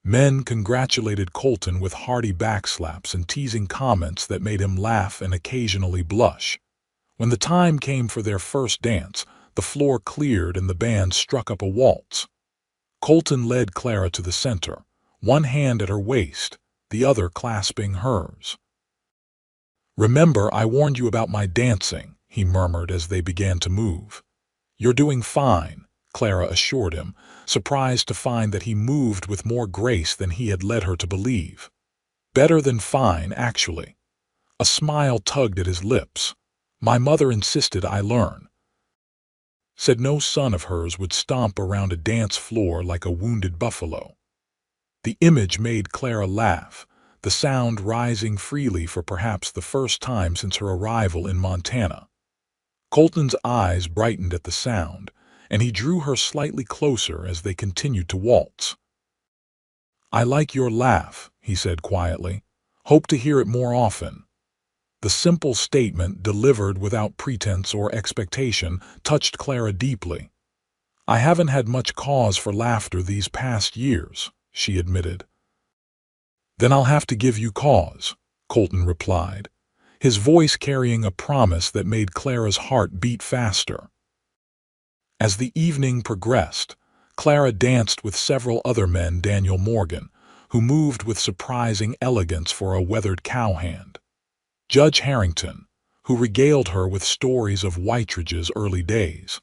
Men congratulated Colton with hearty backslaps and teasing comments that made him laugh and occasionally blush. When the time came for their first dance, the floor cleared and the band struck up a waltz. Colton led Clara to the center, one hand at her waist, the other clasping hers. "Remember, I warned you about my dancing," he murmured as they began to move. "You're doing fine," Clara assured him, surprised to find that he moved with more grace than he had led her to believe. "Better than fine, actually." A smile tugged at his lips. "My mother insisted I learn. Said no son of hers would stomp around a dance floor like a wounded buffalo." The image made Clara laugh, the sound rising freely for perhaps the first time since her arrival in Montana. Colton's eyes brightened at the sound, and he drew her slightly closer as they continued to waltz. "I like your laugh," he said quietly. "Hope to hear it more often." The simple statement, delivered without pretense or expectation, touched Clara deeply. "I haven't had much cause for laughter these past years," she admitted. "Then I'll have to give you cause," Colton replied, his voice carrying a promise that made Clara's heart beat faster. As the evening progressed, Clara danced with several other men, Daniel Morgan, who moved with surprising elegance for a weathered cowhand; Judge Harrington, who regaled her with stories of Whiteridge's early days;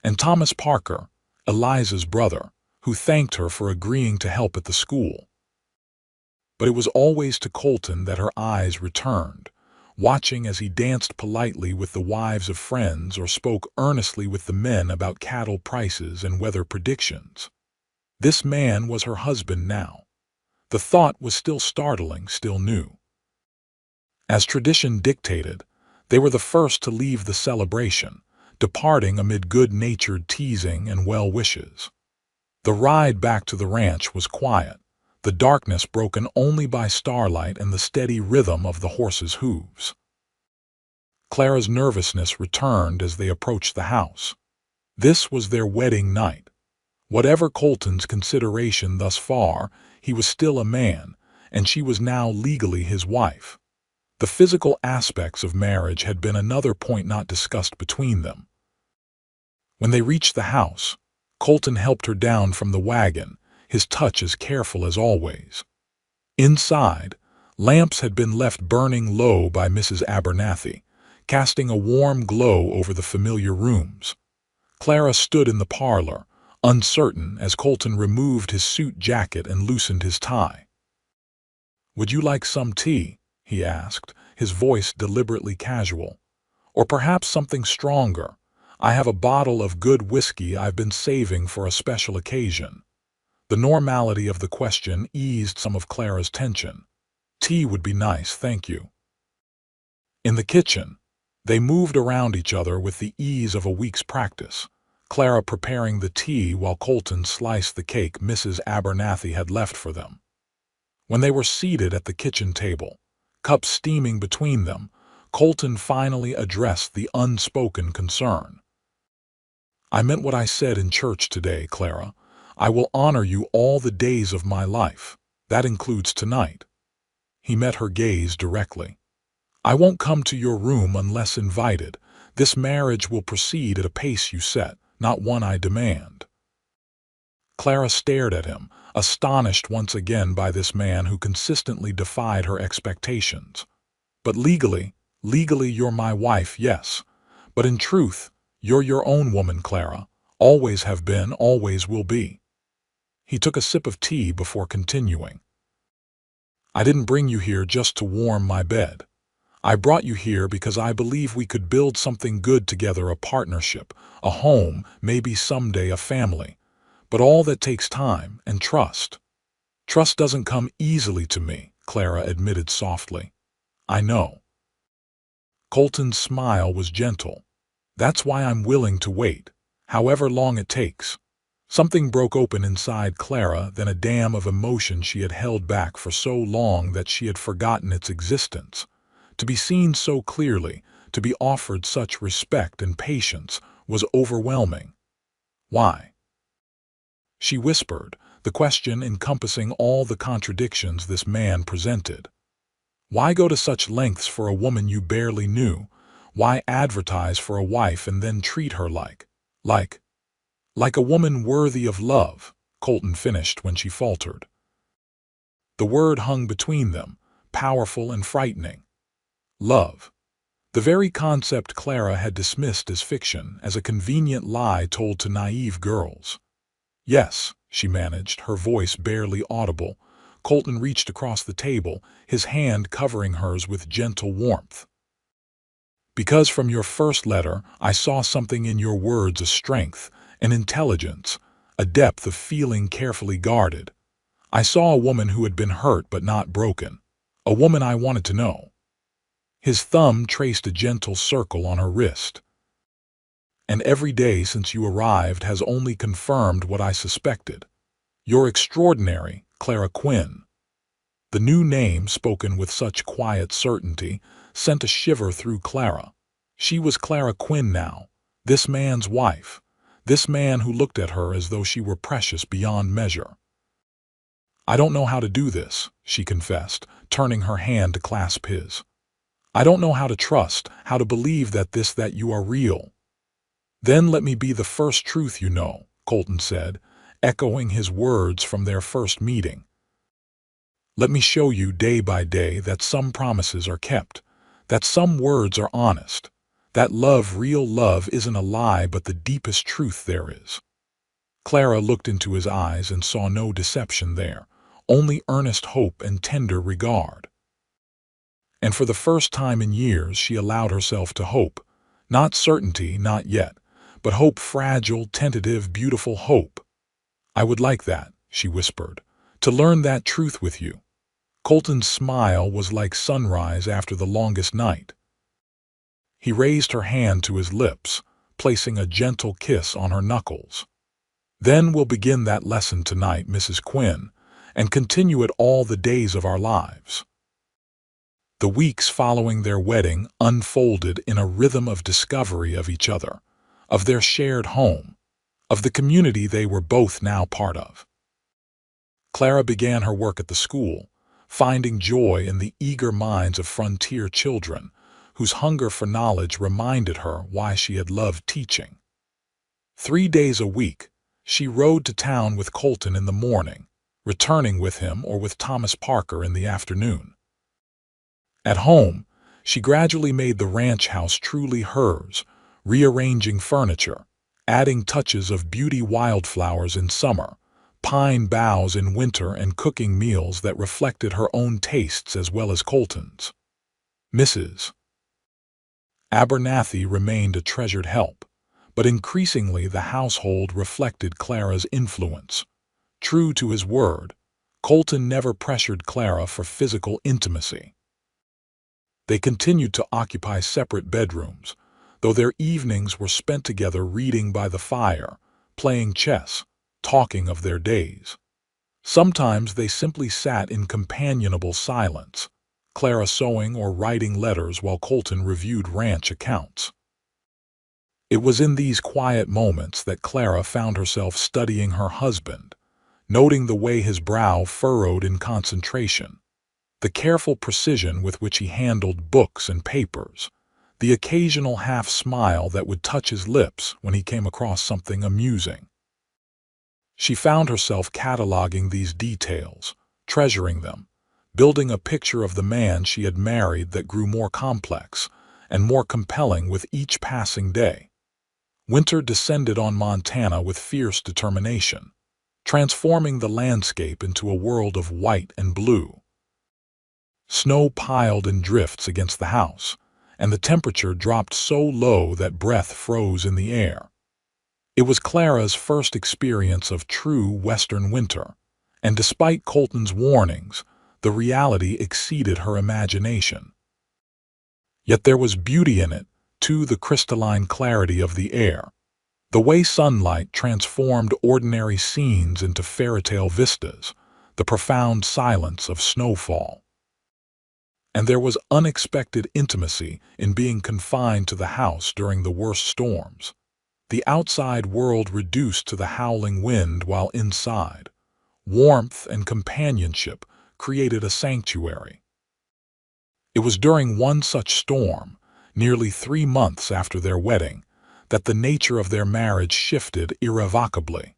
and Thomas Parker, Eliza's brother, who thanked her for agreeing to help at the school. But it was always to Colton that her eyes returned, watching as he danced politely with the wives of friends or spoke earnestly with the men about cattle prices and weather predictions. This man was her husband now. The thought was still startling, still new. As tradition dictated, they were the first to leave the celebration, departing amid good-natured teasing and well wishes. The ride back to the ranch was quiet, the darkness broken only by starlight and the steady rhythm of the horses' hooves. Clara's nervousness returned as they approached the house. This was their wedding night. Whatever Colton's consideration thus far, he was still a man, and she was now legally his wife. The physical aspects of marriage had been another point not discussed between them. When they reached the house, Colton helped her down from the wagon, his touch as careful as always. Inside, lamps had been left burning low by Mrs. Abernathy, casting a warm glow over the familiar rooms. Clara stood in the parlor, uncertain as Colton removed his suit jacket and loosened his tie. "Would you like some tea?" he asked, his voice deliberately casual. "Or perhaps something stronger? I have a bottle of good whiskey I've been saving for a special occasion." The normality of the question eased some of Clara's tension. "Tea would be nice, thank you." In the kitchen, they moved around each other with the ease of a week's practice, Clara preparing the tea while Colton sliced the cake Mrs. Abernathy had left for them. When they were seated at the kitchen table, cups steaming between them, Colton finally addressed the unspoken concern. "I meant what I said in church today, Clara. I will honor you all the days of my life. That includes tonight." He met her gaze directly. "I won't come to your room unless invited. This marriage will proceed at a pace you set, not one I demand." Clara stared at him, astonished once again by this man who consistently defied her expectations. "But legally you're my wife, yes. But in truth, you're your own woman, Clara. Always have been, always will be." He took a sip of tea before continuing. "I didn't bring you here just to warm my bed. I brought you here because I believe we could build something good together, a partnership, a home, maybe someday a family. But all that takes time and trust. Trust doesn't come easily to me," Clara admitted softly. "I know." Colton's smile was gentle. "That's why I'm willing to wait, however long it takes." Something broke open inside Clara, then a dam of emotion she had held back for so long that she had forgotten its existence. To be seen so clearly, to be offered such respect and patience, was overwhelming. "Why?" she whispered, the question encompassing all the contradictions this man presented. "Why go to such lengths for a woman you barely knew? Why advertise for a wife and then treat her like a woman worthy of love?" Colton finished when she faltered. The word hung between them, powerful and frightening. Love. The very concept Clara had dismissed as fiction, as a convenient lie told to naive girls. "Yes," she managed, her voice barely audible. Colton reached across the table, his hand covering hers with gentle warmth. "Because from your first letter, I saw something in your words, a strength, an intelligence, a depth of feeling carefully guarded. I saw a woman who had been hurt but not broken. A woman I wanted to know." His thumb traced a gentle circle on her wrist. "And every day since you arrived has only confirmed what I suspected. You're extraordinary, Clara Quinn." The new name, spoken with such quiet certainty, sent a shiver through Clara. She was Clara Quinn now, this man's wife, this man who looked at her as though she were precious beyond measure. "I don't know how to do this," she confessed, turning her hand to clasp his. "I don't know how to trust, how to believe that you are real." "Then let me be the first truth you know," Colton said, echoing his words from their first meeting. "Let me show you day by day that some promises are kept, that some words are honest, that love, real love, isn't a lie but the deepest truth there is." Clara looked into his eyes and saw no deception there, only earnest hope and tender regard. And for the first time in years she allowed herself to hope, not certainty, not yet, but hope, fragile, tentative, beautiful hope. "I would like that," she whispered, "to learn that truth with you." Colton's smile was like sunrise after the longest night. He raised her hand to his lips, placing a gentle kiss on her knuckles. "Then we'll begin that lesson tonight, Mrs. Quinn, and continue it all the days of our lives." The weeks following their wedding unfolded in a rhythm of discovery of each other, of their shared home, of the community they were both now part of. Clara began her work at the school, finding joy in the eager minds of frontier children, whose hunger for knowledge reminded her why she had loved teaching. 3 days a week, she rode to town with Colton in the morning, returning with him or with Thomas Parker in the afternoon. At home, she gradually made the ranch house truly hers, rearranging furniture, adding touches of beauty, wildflowers in summer, pine boughs in winter, and cooking meals that reflected her own tastes as well as Colton's. Mrs. Abernathy remained a treasured help, but increasingly the household reflected Clara's influence. True to his word, Colton never pressured Clara for physical intimacy. They continued to occupy separate bedrooms, though their evenings were spent together reading by the fire, playing chess, talking of their days. Sometimes they simply sat in companionable silence, Clara sewing or writing letters while Colton reviewed ranch accounts. It was in these quiet moments that Clara found herself studying her husband, noting the way his brow furrowed in concentration, the careful precision with which he handled books and papers, the occasional half-smile that would touch his lips when he came across something amusing. She found herself cataloging these details, treasuring them, building a picture of the man she had married that grew more complex, and more compelling with each passing day. Winter descended on Montana with fierce determination, transforming the landscape into a world of white and blue. Snow piled in drifts against the house, and the temperature dropped so low that breath froze in the air. It was Clara's first experience of true Western winter, and despite Colton's warnings, the reality exceeded her imagination. Yet there was beauty in it, too, the crystalline clarity of the air, the way sunlight transformed ordinary scenes into fairy-tale vistas, the profound silence of snowfall. And there was unexpected intimacy in being confined to the house during the worst storms. The outside world reduced to the howling wind, while inside, warmth and companionship created a sanctuary. It was during one such storm, nearly 3 months after their wedding, that the nature of their marriage shifted irrevocably.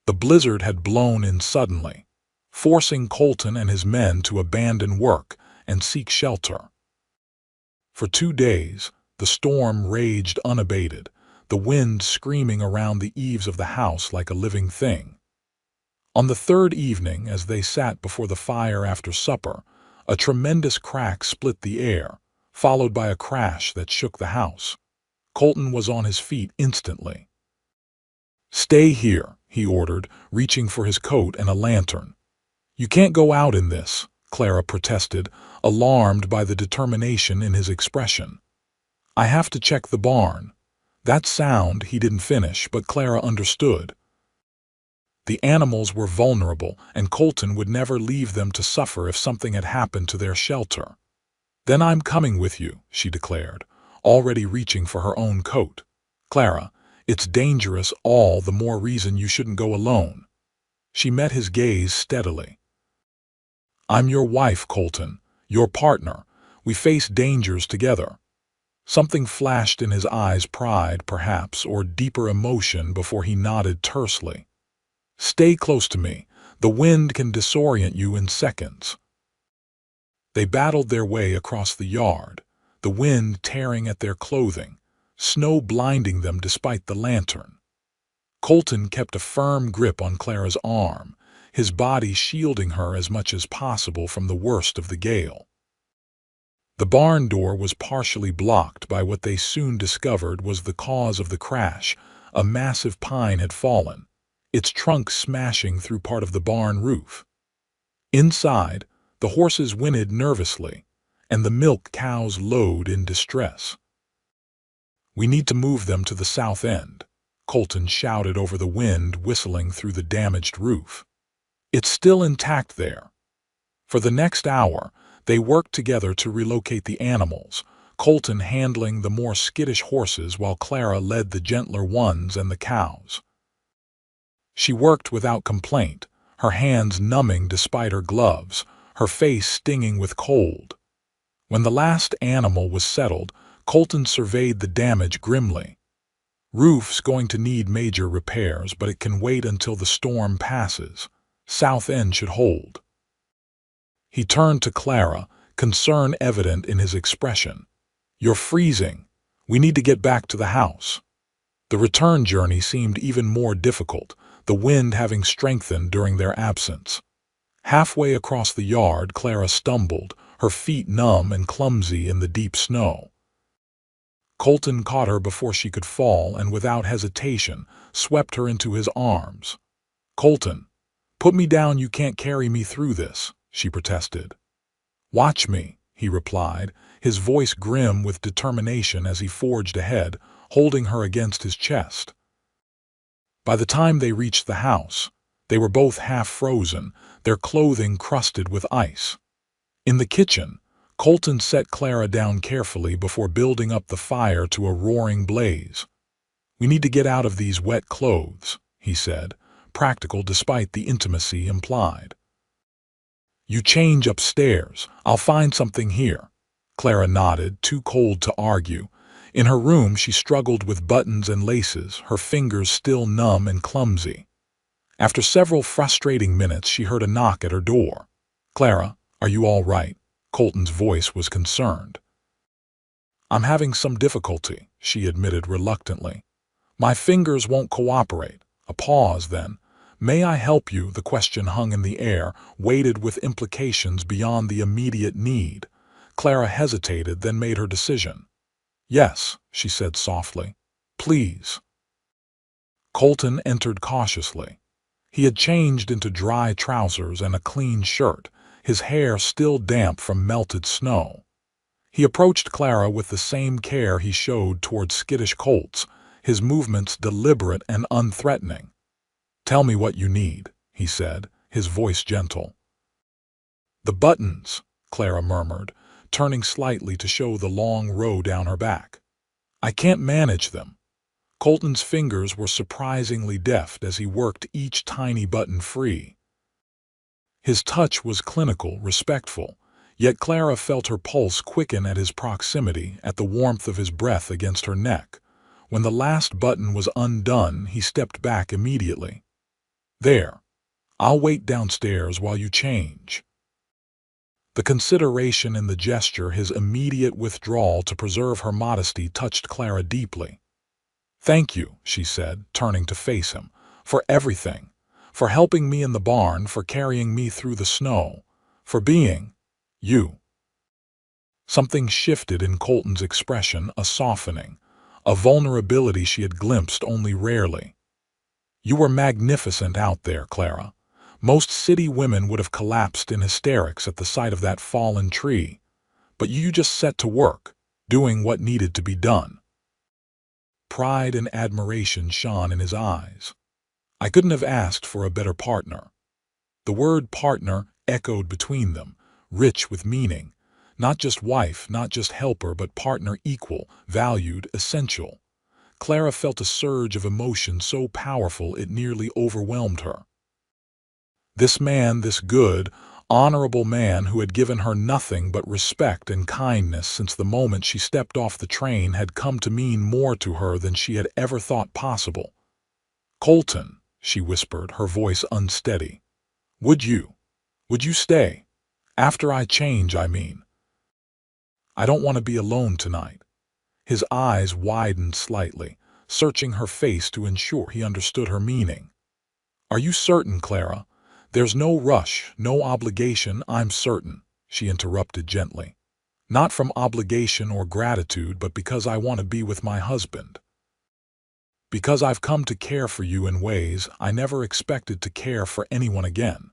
The blizzard had blown in suddenly, forcing Colton and his men to abandon work and seek shelter. For 2 days, the storm raged unabated, the wind screaming around the eaves of the house like a living thing. On the 3rd evening, as they sat before the fire after supper, a tremendous crack split the air, followed by a crash that shook the house. Colton was on his feet instantly. "Stay here," he ordered, reaching for his coat and a lantern. "You can't go out in this," Clara protested, alarmed by the determination in his expression. "I have to check the barn." That sound he didn't finish, but Clara understood. The animals were vulnerable, and Colton would never leave them to suffer if something had happened to their shelter. "Then I'm coming with you," she declared, already reaching for her own coat. "Clara, it's dangerous, all the more reason you shouldn't go alone." She met his gaze steadily. "I'm your wife, Colton, your partner. We face dangers together." Something flashed in his eyes, pride, perhaps, or deeper emotion, before he nodded tersely. "Stay close to me. The wind can disorient you in seconds." They battled their way across the yard, the wind tearing at their clothing, snow blinding them despite the lantern. Colton kept a firm grip on Clara's arm, his body shielding her as much as possible from the worst of the gale. The barn door was partially blocked by what they soon discovered was the cause of the crash. A massive pine had fallen, its trunk smashing through part of the barn roof. Inside, the horses whinnied nervously, and the milk cows lowed in distress. "We need to move them to the south end," Colton shouted over the wind whistling through the damaged roof. "It's still intact there." For the next hour, they worked together to relocate the animals, Colton handling the more skittish horses while Clara led the gentler ones and the cows. She worked without complaint, her hands numbing despite her gloves, her face stinging with cold. When the last animal was settled, Colton surveyed the damage grimly. "Roof's going to need major repairs, but it can wait until the storm passes. South end should hold." He turned to Clara, concern evident in his expression. "You're freezing. We need to get back to the house." The return journey seemed even more difficult, the wind having strengthened during their absence. Halfway across the yard, Clara stumbled, her feet numb and clumsy in the deep snow. Colton caught her before she could fall and without hesitation swept her into his arms. "Colton, put me down, you can't carry me through this," she protested. "Watch me," he replied, his voice grim with determination as he forged ahead, holding her against his chest. By the time they reached the house, they were both half frozen, their clothing crusted with ice. In the kitchen, Colton set Clara down carefully before building up the fire to a roaring blaze. "We need to get out of these wet clothes," he said, practical despite the intimacy implied. "You change upstairs. I'll find something here." Clara nodded, too cold to argue. In her room, she struggled with buttons and laces, her fingers still numb and clumsy. After several frustrating minutes, she heard a knock at her door. "Clara, are you all right?" Colton's voice was concerned. I'm having some difficulty, she admitted reluctantly. My fingers won't cooperate. A pause, then. May I help you? The question hung in the air, weighted with implications beyond the immediate need. Clara hesitated, then made her decision. Yes, she said softly. Please. Colton entered cautiously. He had changed into dry trousers and a clean shirt, his hair still damp from melted snow. He approached Clara with the same care he showed toward skittish colts, his movements deliberate and unthreatening. Tell me what you need, he said, his voice gentle. The buttons, Clara murmured, turning slightly to show the long row down her back. I can't manage them. Colton's fingers were surprisingly deft as he worked each tiny button free. His touch was clinical, respectful, yet Clara felt her pulse quicken at his proximity, at the warmth of his breath against her neck. When the last button was undone, he stepped back immediately. There. I'll wait downstairs while you change. The consideration in the gesture, his immediate withdrawal to preserve her modesty, touched Clara deeply. Thank you, she said, turning to face him, for everything, for helping me in the barn, for carrying me through the snow, for being you. Something shifted in Colton's expression, a softening, a vulnerability she had glimpsed only rarely. You were magnificent out there, Clara. Most city women would have collapsed in hysterics at the sight of that fallen tree, but you just set to work, doing what needed to be done. Pride and admiration shone in his eyes. I couldn't have asked for a better partner. The word partner echoed between them, rich with meaning. Not just wife, not just helper, but partner, equal, valued, essential. Clara felt a surge of emotion so powerful it nearly overwhelmed her. This man, this good, honorable man who had given her nothing but respect and kindness since the moment she stepped off the train, had come to mean more to her than she had ever thought possible. Colton, she whispered, her voice unsteady. Would you stay? After I change, I mean. I don't want to be alone tonight. His eyes widened slightly, searching her face to ensure he understood her meaning. Are you certain, Clara? There's no rush, no obligation, I'm certain, she interrupted gently. Not from obligation or gratitude, but because I want to be with my husband. Because I've come to care for you in ways I never expected to care for anyone again.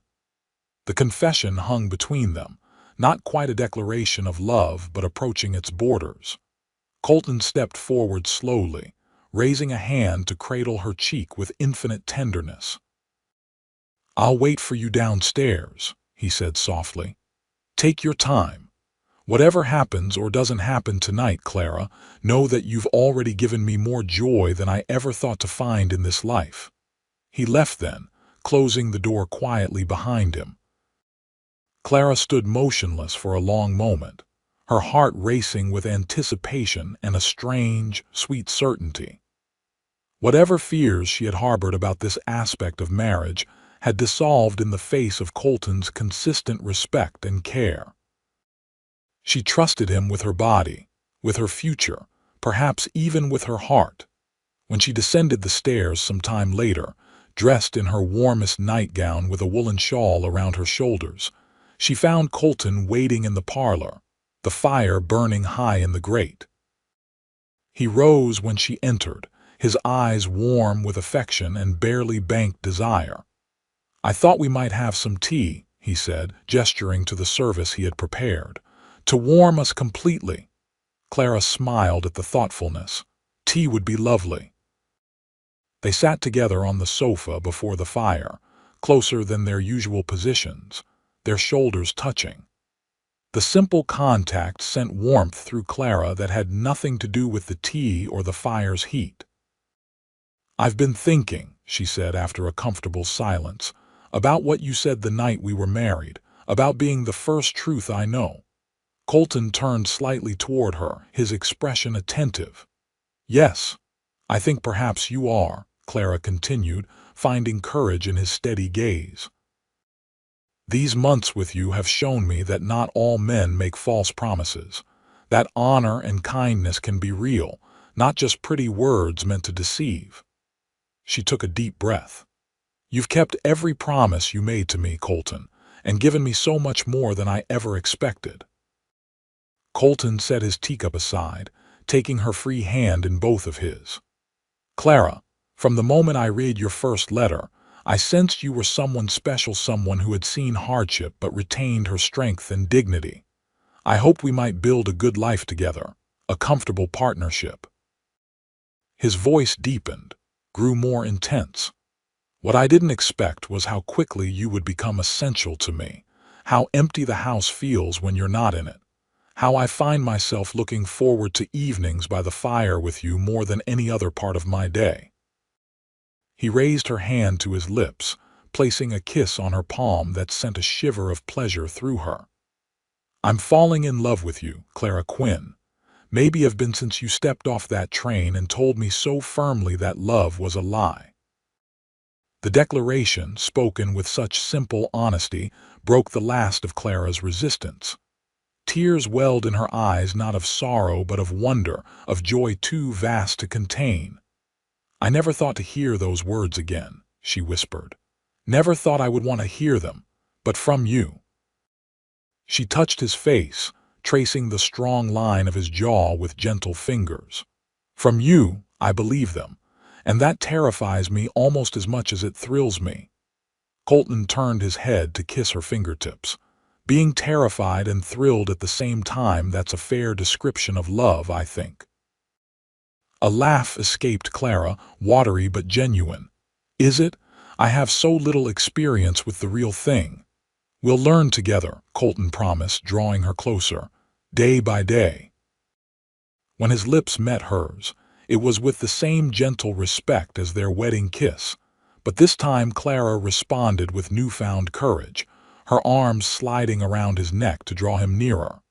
The confession hung between them, not quite a declaration of love, but approaching its borders. Colton stepped forward slowly, raising a hand to cradle her cheek with infinite tenderness. I'll wait for you downstairs, he said softly. Take your time. Whatever happens or doesn't happen tonight, Clara, know that you've already given me more joy than I ever thought to find in this life. He left then, closing the door quietly behind him. Clara stood motionless for a long moment, her heart racing with anticipation and a strange, sweet certainty. Whatever fears she had harbored about this aspect of marriage had dissolved in the face of Colton's consistent respect and care. She trusted him with her body, with her future, perhaps even with her heart. When she descended the stairs some time later, dressed in her warmest nightgown with a woolen shawl around her shoulders, she found Colton waiting in the parlor, the fire burning high in the grate. He rose when she entered, his eyes warm with affection and barely banked desire. I thought we might have some tea, he said, gesturing to the service he had prepared, to warm us completely. Clara smiled at the thoughtfulness. Tea would be lovely. They sat together on the sofa before the fire, closer than their usual positions, their shoulders touching. The simple contact sent warmth through Clara that had nothing to do with the tea or the fire's heat. I've been thinking, she said after a comfortable silence, about what you said the night we were married, about being the first truth I know. Colton turned slightly toward her, his expression attentive. Yes, I think perhaps you are, Clara continued, finding courage in his steady gaze. These months with you have shown me that not all men make false promises, That honor and kindness can be real, not just pretty words meant to deceive. She took a deep breath. You've kept every promise you made to me, Colton, and given me so much more than I ever expected. Colton set his teacup aside, taking her free hand in both of his. Clara, from the moment I read your first letter, I sensed you were someone special, someone who had seen hardship but retained her strength and dignity. I hoped we might build a good life together, a comfortable partnership. His voice deepened, grew more intense. What I didn't expect was how quickly you would become essential to me, how empty the house feels when you're not in it, how I find myself looking forward to evenings by the fire with you more than any other part of my day. He raised her hand to his lips, placing a kiss on her palm that sent a shiver of pleasure through her. I'm falling in love with you, Clara Quinn. Maybe have been since you stepped off that train and told me so firmly that love was a lie. The declaration, spoken with such simple honesty, broke the last of Clara's resistance. Tears welled in her eyes, not of sorrow but of wonder, of joy too vast to contain. I never thought to hear those words again, she whispered. Never thought I would want to hear them, but from you. She touched his face, tracing the strong line of his jaw with gentle fingers. From you, I believe them, and that terrifies me almost as much as it thrills me. Colton turned his head to kiss her fingertips. Being terrified and thrilled at the same time, that's a fair description of love, I think. A laugh escaped Clara, watery but genuine. Is it? I have so little experience with the real thing. We'll learn together, Colton promised, drawing her closer, day by day. When his lips met hers, it was with the same gentle respect as their wedding kiss, but this time Clara responded with newfound courage, her arms sliding around his neck to draw him nearer.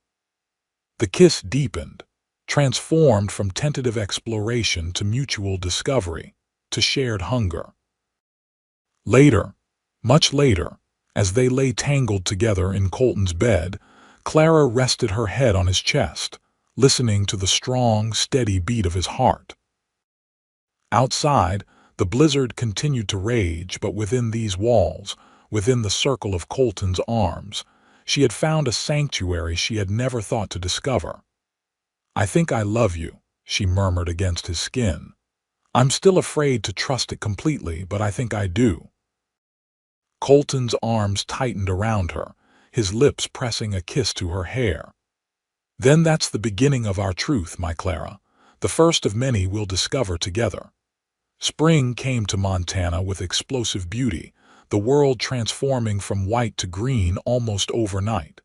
The kiss deepened, transformed from tentative exploration to mutual discovery, to shared hunger. Later, much later, as they lay tangled together in Colton's bed, Clara rested her head on his chest, listening to the strong, steady beat of his heart. Outside, the blizzard continued to rage, but within these walls, within the circle of Colton's arms, she had found a sanctuary she had never thought to discover. I think I love you, she murmured against his skin. I'm still afraid to trust it completely, but I think I do. Colton's arms tightened around her, his lips pressing a kiss to her hair. Then that's the beginning of our truth, my Clara, the first of many we'll discover together. Spring came to Montana with explosive beauty, the world transforming from white to green almost overnight.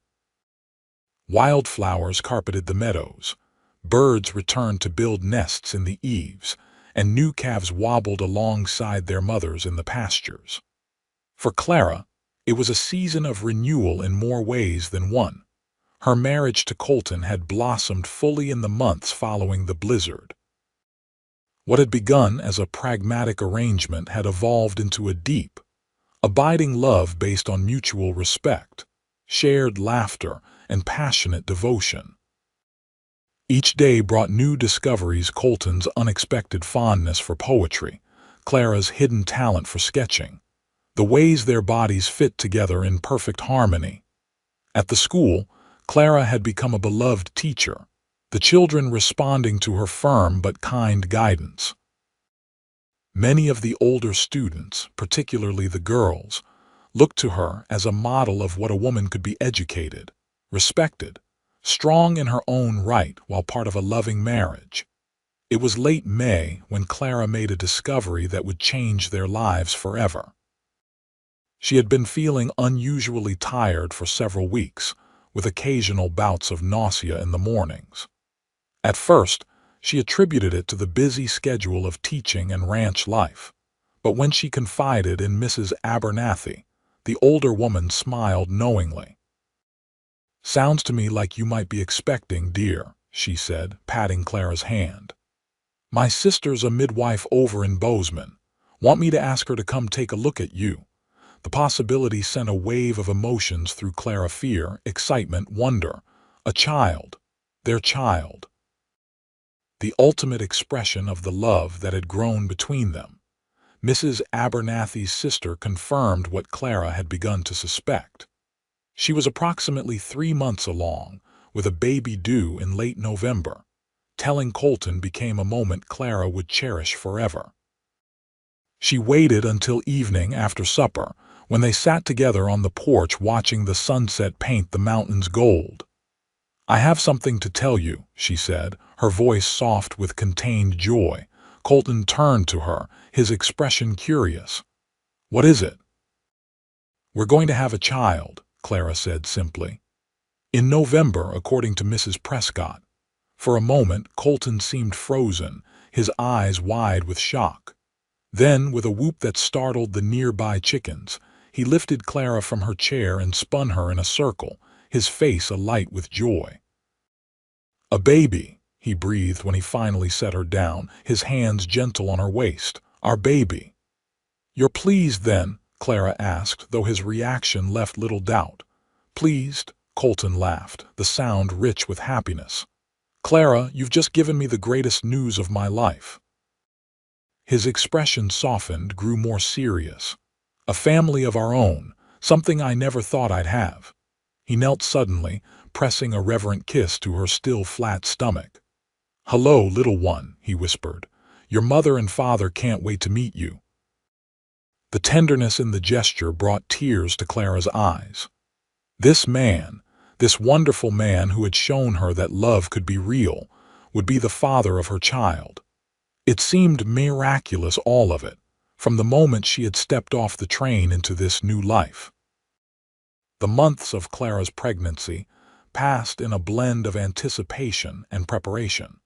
Wildflowers carpeted the meadows, birds returned to build nests in the eaves, and new calves wobbled alongside their mothers in the pastures. For Clara, it was a season of renewal in more ways than one. Her marriage to Colton had blossomed fully in the months following the blizzard. What had begun as a pragmatic arrangement had evolved into a deep, abiding love based on mutual respect, shared laughter, and passionate devotion. Each day brought new discoveries: Colton's unexpected fondness for poetry, Clara's hidden talent for sketching, the ways their bodies fit together in perfect harmony. At the school, Clara had become a beloved teacher, the children responding to her firm but kind guidance. Many of the older students, particularly the girls, looked to her as a model of what a woman could be: educated, respected, strong in her own right while part of a loving marriage. It was late May when Clara made a discovery that would change their lives forever. She had been feeling unusually tired for several weeks, with occasional bouts of nausea in the mornings. At first, she attributed it to the busy schedule of teaching and ranch life, but when she confided in Mrs. Abernathy, the older woman smiled knowingly. "Sounds to me like you might be expecting, dear," she said, patting Clara's hand. "My sister's a midwife over in Bozeman. Want me to ask her to come take a look at you?" The possibility sent a wave of emotions through Clara: fear, excitement, wonder. A child. their child, the ultimate expression of the love that had grown between them. Mrs. Abernathy's sister confirmed what Clara had begun to suspect. She was approximately 3 months along, with a baby due in late November. Telling Colton became a moment Clara would cherish forever. She waited until evening after supper, when they sat together on the porch watching the sunset paint the mountains gold. "I have something to tell you," she said, her voice soft with contained joy. Colton turned to her, his expression curious. "What is it?" "We're going to have a child," Clara said simply. "In November, according to Mrs. Prescott." For a moment, Colton seemed frozen, his eyes wide with shock. Then, with a whoop that startled the nearby chickens, he lifted Clara from her chair and spun her in a circle, his face alight with joy. "A baby," he breathed when he finally set her down, his hands gentle on her waist. "Our baby." "You're pleased, then?" Clara asked, though his reaction left little doubt. "Pleased?" Colton laughed, the sound rich with happiness. "Clara, you've just given me the greatest news of my life." His expression softened, grew more serious. "A family of our own, something I never thought I'd have." He knelt suddenly, pressing a reverent kiss to her still flat stomach. "Hello, little one," he whispered. "Your mother and father can't wait to meet you." The tenderness in the gesture brought tears to Clara's eyes. This man, this wonderful man who had shown her that love could be real, would be the father of her child. It seemed miraculous, all of it, from the moment she had stepped off the train into this new life. The months of Clara's pregnancy passed in a blend of anticipation and preparation.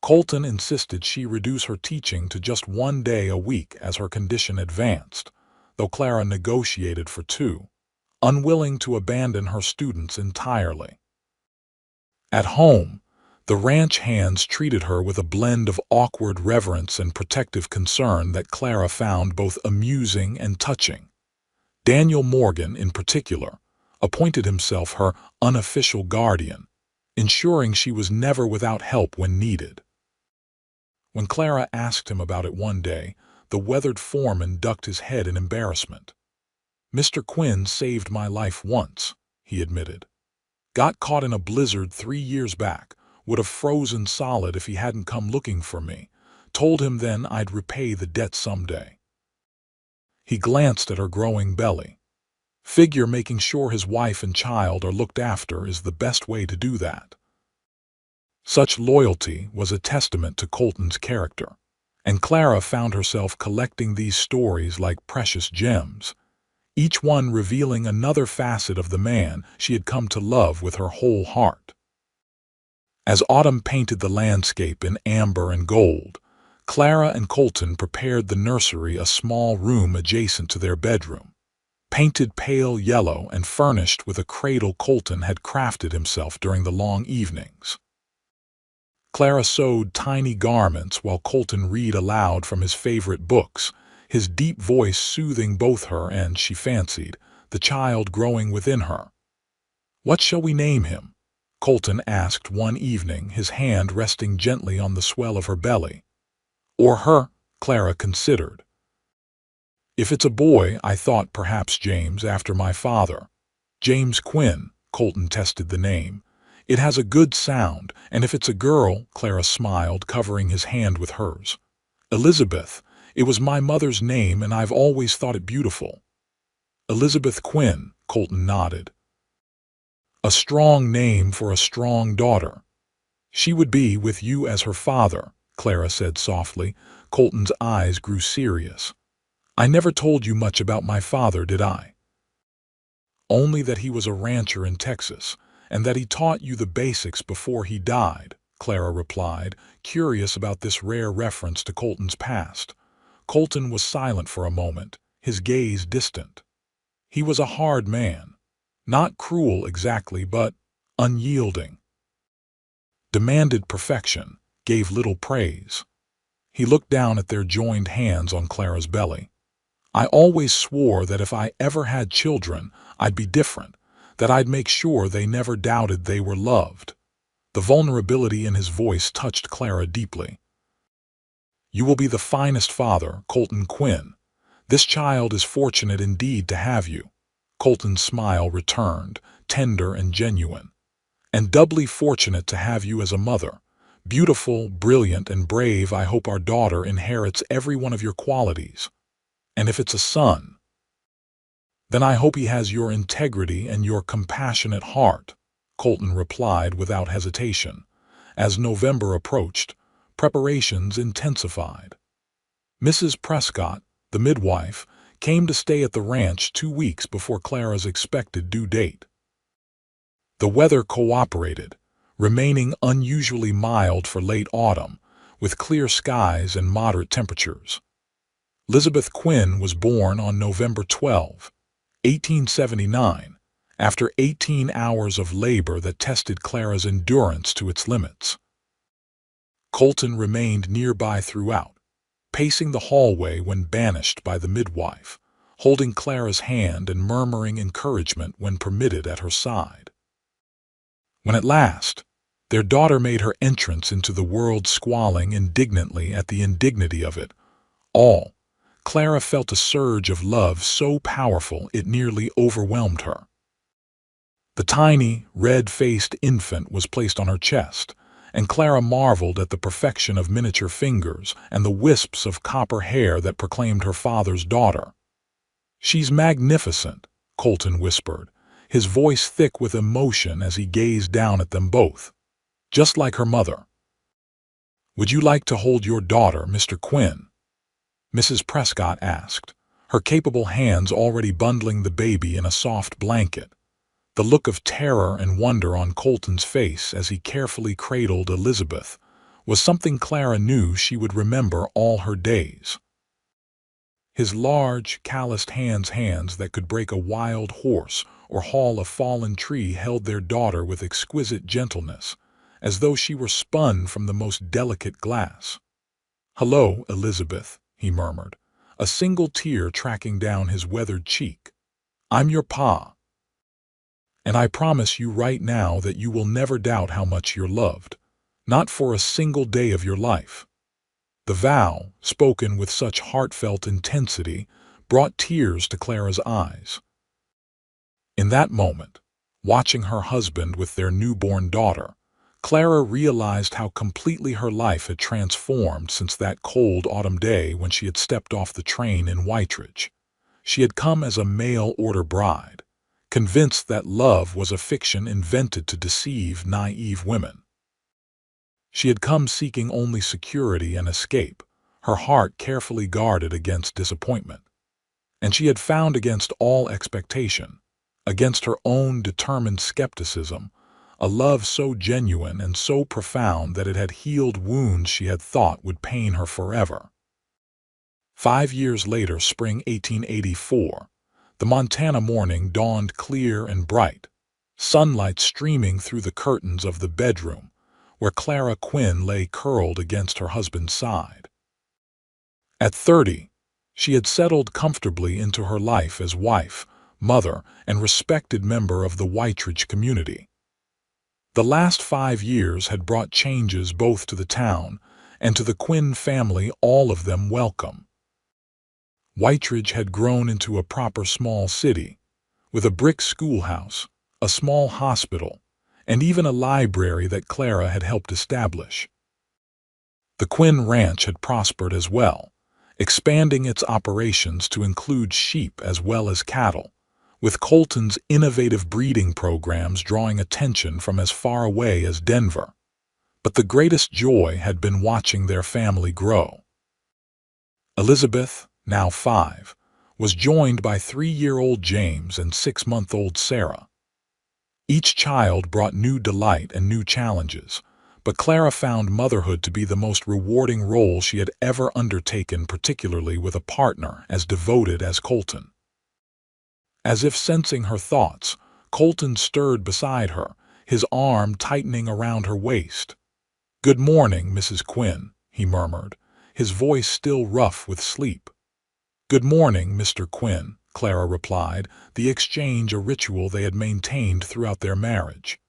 Colton insisted she reduce her teaching to just 1 day a week as her condition advanced, though Clara negotiated for 2, unwilling to abandon her students entirely. At home, the ranch hands treated her with a blend of awkward reverence and protective concern that Clara found both amusing and touching. Daniel Morgan, in particular, appointed himself her unofficial guardian, ensuring she was never without help when needed. When Clara asked him about it one day, the weathered foreman ducked his head in embarrassment. "Mr. Quinn saved my life once," he admitted. "Got caught in a blizzard 3 years back, would have frozen solid if he hadn't come looking for me. Told him then I'd repay the debt someday." He glanced at her growing belly. "Figure making sure his wife and child are looked after is the best way to do that." Such loyalty was a testament to Colton's character, and Clara found herself collecting these stories like precious gems, each one revealing another facet of the man she had come to love with her whole heart. As autumn painted the landscape in amber and gold, Clara and Colton prepared the nursery, a small room adjacent to their bedroom. Painted pale yellow and furnished with a cradle Colton had crafted himself during the long evenings. Clara sewed tiny garments while Colton read aloud from his favorite books, his deep voice soothing both her and, she fancied, the child growing within her. "What shall we name him?" Colton asked one evening, his hand resting gently on the swell of her belly. "Or her?" Clara considered. "If it's a boy, I thought perhaps James, after my father." "James Quinn," Colton tested the name. "It has a good sound, and if it's a girl," Clara smiled, covering his hand with hers. "Elizabeth. It was my mother's name, and I've always thought it beautiful." "Elizabeth Quinn," Colton nodded. "A strong name for a strong daughter." "She would be with you as her father," Clara said softly. Colton's eyes grew serious. "I never told you much about my father, did I?" "Only that he was a rancher in Texas, and that he taught you the basics before he died," Clara replied, curious about this rare reference to Colton's past. Colton was silent for a moment, his gaze distant. He was a hard man. Not cruel exactly, but unyielding. Demanded perfection, gave little praise. He looked down at their joined hands on Clara's belly. "I always swore that if I ever had children, I'd be different, that I'd make sure they never doubted they were loved." The vulnerability in his voice touched Clara deeply. "You will be the finest father, Colton Quinn. This child is fortunate indeed to have you." Colton's smile returned, tender and genuine. "And doubly fortunate to have you as a mother. Beautiful, brilliant, and brave. I hope our daughter inherits every one of your qualities. And if it's a son, then I hope he has your integrity and your compassionate heart," Colton replied without hesitation. As November approached, preparations intensified. Mrs. Prescott, the midwife, came to stay at the ranch 2 weeks before Clara's expected due date. The weather cooperated, remaining unusually mild for late autumn, with clear skies and moderate temperatures. Elizabeth Quinn was born on November 12, 1879, after 18 hours of labor that tested Clara's endurance to its limits. Colton remained nearby throughout, pacing the hallway when banished by the midwife, holding Clara's hand and murmuring encouragement when permitted at her side. When at last their daughter made her entrance into the world, squalling indignantly at the indignity of it all, Clara felt a surge of love so powerful it nearly overwhelmed her. The tiny, red-faced infant was placed on her chest, and Clara marveled at the perfection of miniature fingers and the wisps of copper hair that proclaimed her father's daughter. "She's magnificent," Colton whispered, his voice thick with emotion as he gazed down at them both. "Just like her mother." "Would you like to hold your daughter, Mr. Quinn?" Mrs. Prescott asked, her capable hands already bundling the baby in a soft blanket. The look of terror and wonder on Colton's face as he carefully cradled Elizabeth was something Clara knew she would remember all her days. His large, calloused hands that could break a wild horse or haul a fallen tree held their daughter with exquisite gentleness, as though she were spun from the most delicate glass. "Hello, Elizabeth," he murmured, a single tear tracking down his weathered cheek. "I'm your pa. And I promise you right now that you will never doubt how much you're loved. Not for a single day of your life." The vow, spoken with such heartfelt intensity, brought tears to Clara's eyes. In that moment, watching her husband with their newborn daughter, Clara realized how completely her life had transformed since that cold autumn day when she had stepped off the train in Whiteridge. She had come as a mail-order bride, convinced that love was a fiction invented to deceive naive women. She had come seeking only security and escape, her heart carefully guarded against disappointment. And she had found against all expectation, against her own determined skepticism, a love so genuine and so profound that it had healed wounds she had thought would pain her forever. 5 years later, spring 1884, the Montana morning dawned clear and bright, sunlight streaming through the curtains of the bedroom where Clara Quinn lay curled against her husband's side. At 30, she had settled comfortably into her life as wife, mother, and respected member of the Whiteridge community. The last 5 years had brought changes both to the town and to the Quinn family, all of them welcome. Whiteridge had grown into a proper small city, with a brick schoolhouse, a small hospital, and even a library that Clara had helped establish. The Quinn Ranch had prospered as well, expanding its operations to include sheep as well as cattle, with Colton's innovative breeding programs drawing attention from as far away as Denver. But the greatest joy had been watching their family grow. Elizabeth, now 5, was joined by 3-year-old James and 6-month-old Sarah. Each child brought new delight and new challenges, but Clara found motherhood to be the most rewarding role she had ever undertaken, particularly with a partner as devoted as Colton. As if sensing her thoughts, Colton stirred beside her, his arm tightening around her waist. "Good morning, Mrs. Quinn," he murmured, his voice still rough with sleep. "Good morning, Mr. Quinn," Clara replied, the exchange a ritual they had maintained throughout their marriage.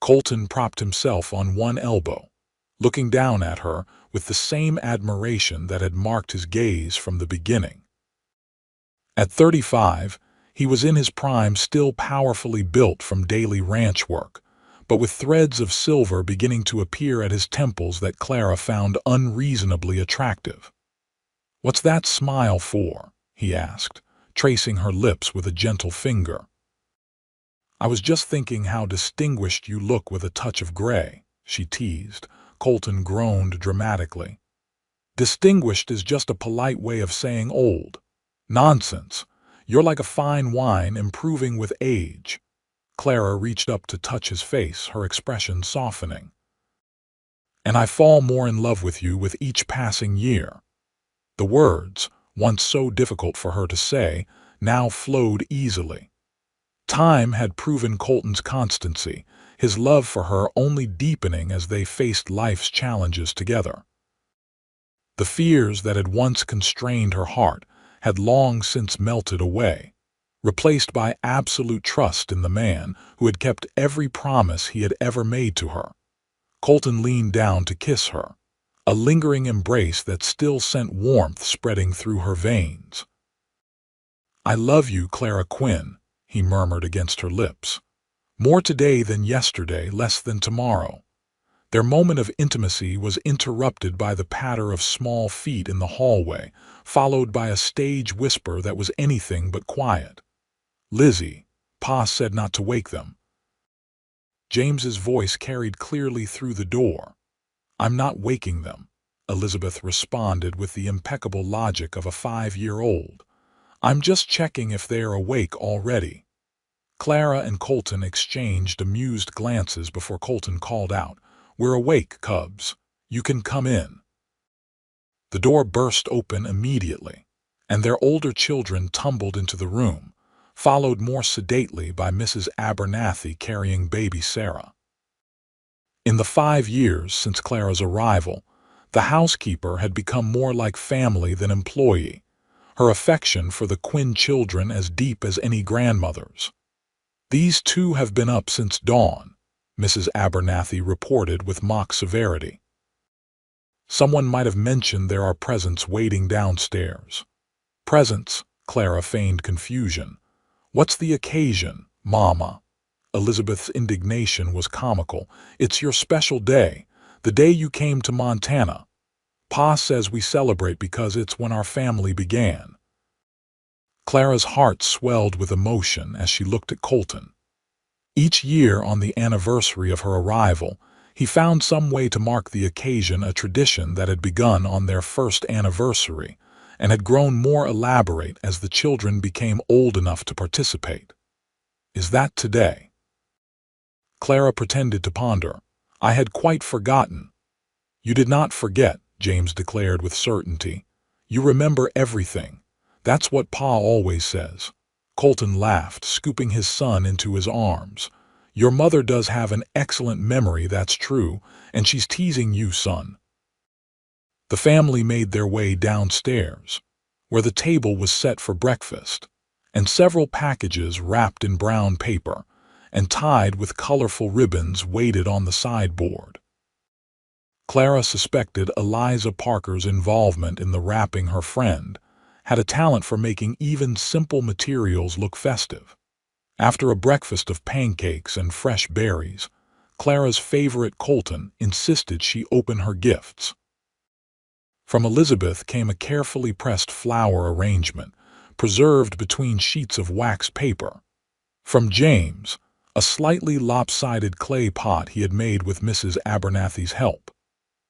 Colton propped himself on one elbow, looking down at her with the same admiration that had marked his gaze from the beginning. At 35, he was in his prime, still powerfully built from daily ranch work, but with threads of silver beginning to appear at his temples that Clara found unreasonably attractive. "What's that smile for?" he asked, tracing her lips with a gentle finger. "I was just thinking how distinguished you look with a touch of gray," she teased. Colton groaned dramatically. "Distinguished is just a polite way of saying old." "Nonsense. You're like a fine wine, improving with age." Clara reached up to touch his face, her expression softening. "And I fall more in love with you with each passing year." The words, once so difficult for her to say, now flowed easily. Time had proven Colton's constancy, his love for her only deepening as they faced life's challenges together. The fears that had once constrained her heart had long since melted away, replaced by absolute trust in the man who had kept every promise he had ever made to her. Colton leaned down to kiss her, a lingering embrace that still sent warmth spreading through her veins. "I love you, Clara Quinn," he murmured against her lips. "More today than yesterday, less than tomorrow." Their moment of intimacy was interrupted by the patter of small feet in the hallway, followed by a stage whisper that was anything but quiet. "Lizzie, Pa said not to wake them." James's voice carried clearly through the door. "I'm not waking them," Elizabeth responded with the impeccable logic of a 5-year-old. "I'm just checking if they're awake already." Clara and Colton exchanged amused glances before Colton called out, "We're awake, cubs. You can come in." The door burst open immediately, and their older children tumbled into the room, followed more sedately by Mrs. Abernathy carrying baby Sarah. In the 5 years since Clara's arrival, the housekeeper had become more like family than employee, her affection for the Quinn children as deep as any grandmother's. "These two have been up since dawn," Mrs. Abernathy reported with mock severity. "Someone might have mentioned there are presents waiting downstairs." "Presents?" Clara feigned confusion. "What's the occasion, Mama?" Elizabeth's indignation was comical. "It's your special day, the day you came to Montana. Pa says we celebrate because it's when our family began." Clara's heart swelled with emotion as she looked at Colton. Each year on the anniversary of her arrival, he found some way to mark the occasion, a tradition that had begun on their first anniversary and had grown more elaborate as the children became old enough to participate. "Is that today?" Clara pretended to ponder. "I had quite forgotten." "You did not forget," James declared with certainty. "You remember everything. That's what Pa always says." Colton laughed, scooping his son into his arms. "Your mother does have an excellent memory, that's true, and she's teasing you, son." The family made their way downstairs, where the table was set for breakfast, and several packages wrapped in brown paper and tied with colorful ribbons waited on the sideboard. Clara suspected Eliza Parker's involvement in the wrapping. Her friend had a talent for making even simple materials look festive. After a breakfast of pancakes and fresh berries, Clara's favorite Colton insisted she open her gifts. From Elizabeth came a carefully pressed flower arrangement, preserved between sheets of waxed paper. From James, a slightly lopsided clay pot he had made with Mrs. Abernathy's help.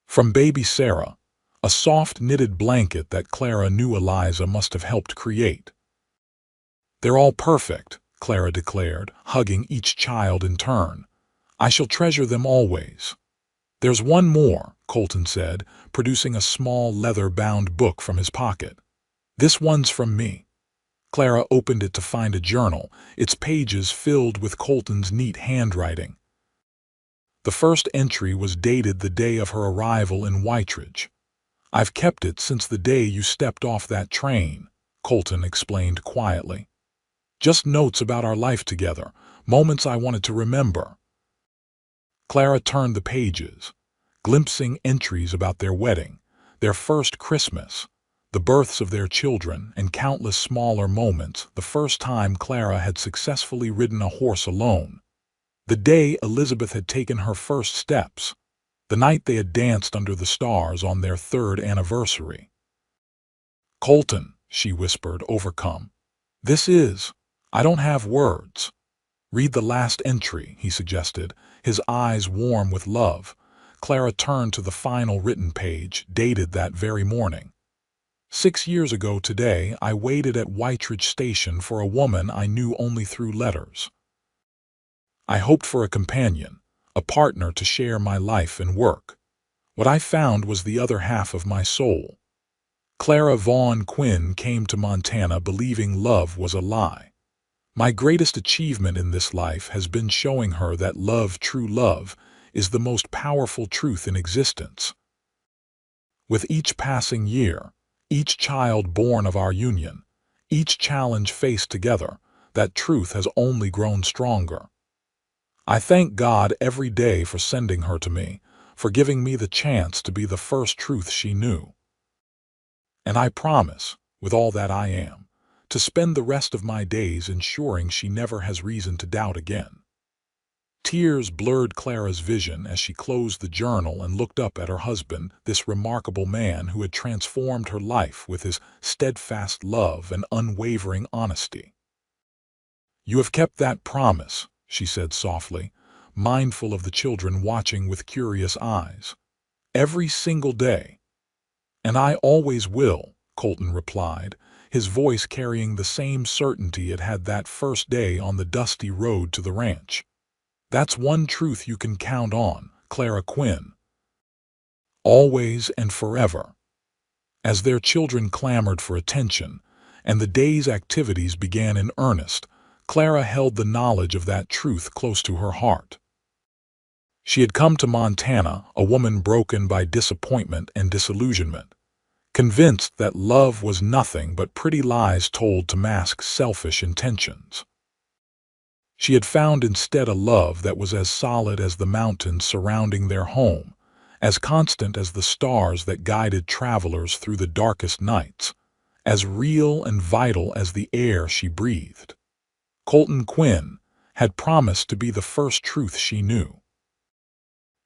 From baby Sarah, a soft knitted blanket that Clara knew Eliza must have helped create. "They're all perfect," Clara declared, hugging each child in turn. "I shall treasure them always." "There's one more," Colton said, producing a small leather-bound book from his pocket. "This one's from me." Clara opened it to find a journal, its pages filled with Colton's neat handwriting. The first entry was dated the day of her arrival in Whitridge. "I've kept it since the day you stepped off that train," Colton explained quietly. "Just notes about our life together, moments I wanted to remember." Clara turned the pages, glimpsing entries about their wedding, their first Christmas, the births of their children, and countless smaller moments, the first time Clara had successfully ridden a horse alone, the day Elizabeth had taken her first steps, the night they had danced under the stars on their third anniversary. "Colton," she whispered, overcome. I don't have words." "Read the last entry," he suggested, his eyes warm with love. Clara turned to the final written page, dated that very morning. "6 years ago today, I waited at Whitridge Station for a woman I knew only through letters. I hoped for a companion, a partner to share my life and work. What I found was the other half of my soul." Clara Vaughn Quinn came to Montana believing love was a lie. "My greatest achievement in this life has been showing her that love, true love, is the most powerful truth in existence. With each passing year, each child born of our union, each challenge faced together, that truth has only grown stronger. I thank God every day for sending her to me, for giving me the chance to be the first truth she knew. And I promise, with all that I am, to spend the rest of my days ensuring she never has reason to doubt again." Tears blurred Clara's vision as she closed the journal and looked up at her husband, this remarkable man who had transformed her life with his steadfast love and unwavering honesty. "You have kept that promise," she said softly, mindful of the children watching with curious eyes. "Every single day." "And I always will," Colton replied, his voice carrying the same certainty it had that first day on the dusty road to the ranch. "That's one truth you can count on, Clara Quinn. Always and forever." As their children clamored for attention, and the day's activities began in earnest, Clara held the knowledge of that truth close to her heart. She had come to Montana, a woman broken by disappointment and disillusionment, convinced that love was nothing but pretty lies told to mask selfish intentions. She had found instead a love that was as solid as the mountains surrounding their home, as constant as the stars that guided travelers through the darkest nights, as real and vital as the air she breathed. Colton Quinn had promised to be the first truth she knew.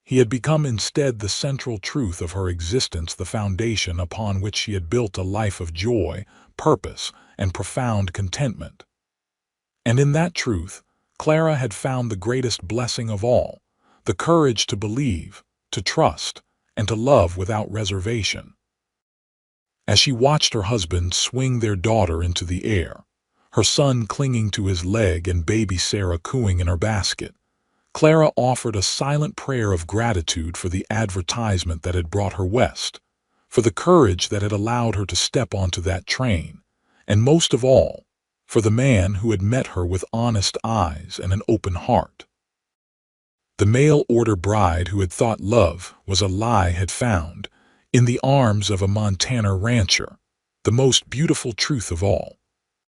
He had become instead the central truth of her existence, the foundation upon which she had built a life of joy, purpose, and profound contentment. And in that truth, Clara had found the greatest blessing of all, the courage to believe, to trust, and to love without reservation. As she watched her husband swing their daughter into the air, her son clinging to his leg and baby Sarah cooing in her basket, Clara offered a silent prayer of gratitude for the advertisement that had brought her west, for the courage that had allowed her to step onto that train, and most of all, for the man who had met her with honest eyes and an open heart. The mail-order bride who had thought love was a lie had found, in the arms of a Montana rancher, the most beautiful truth of all.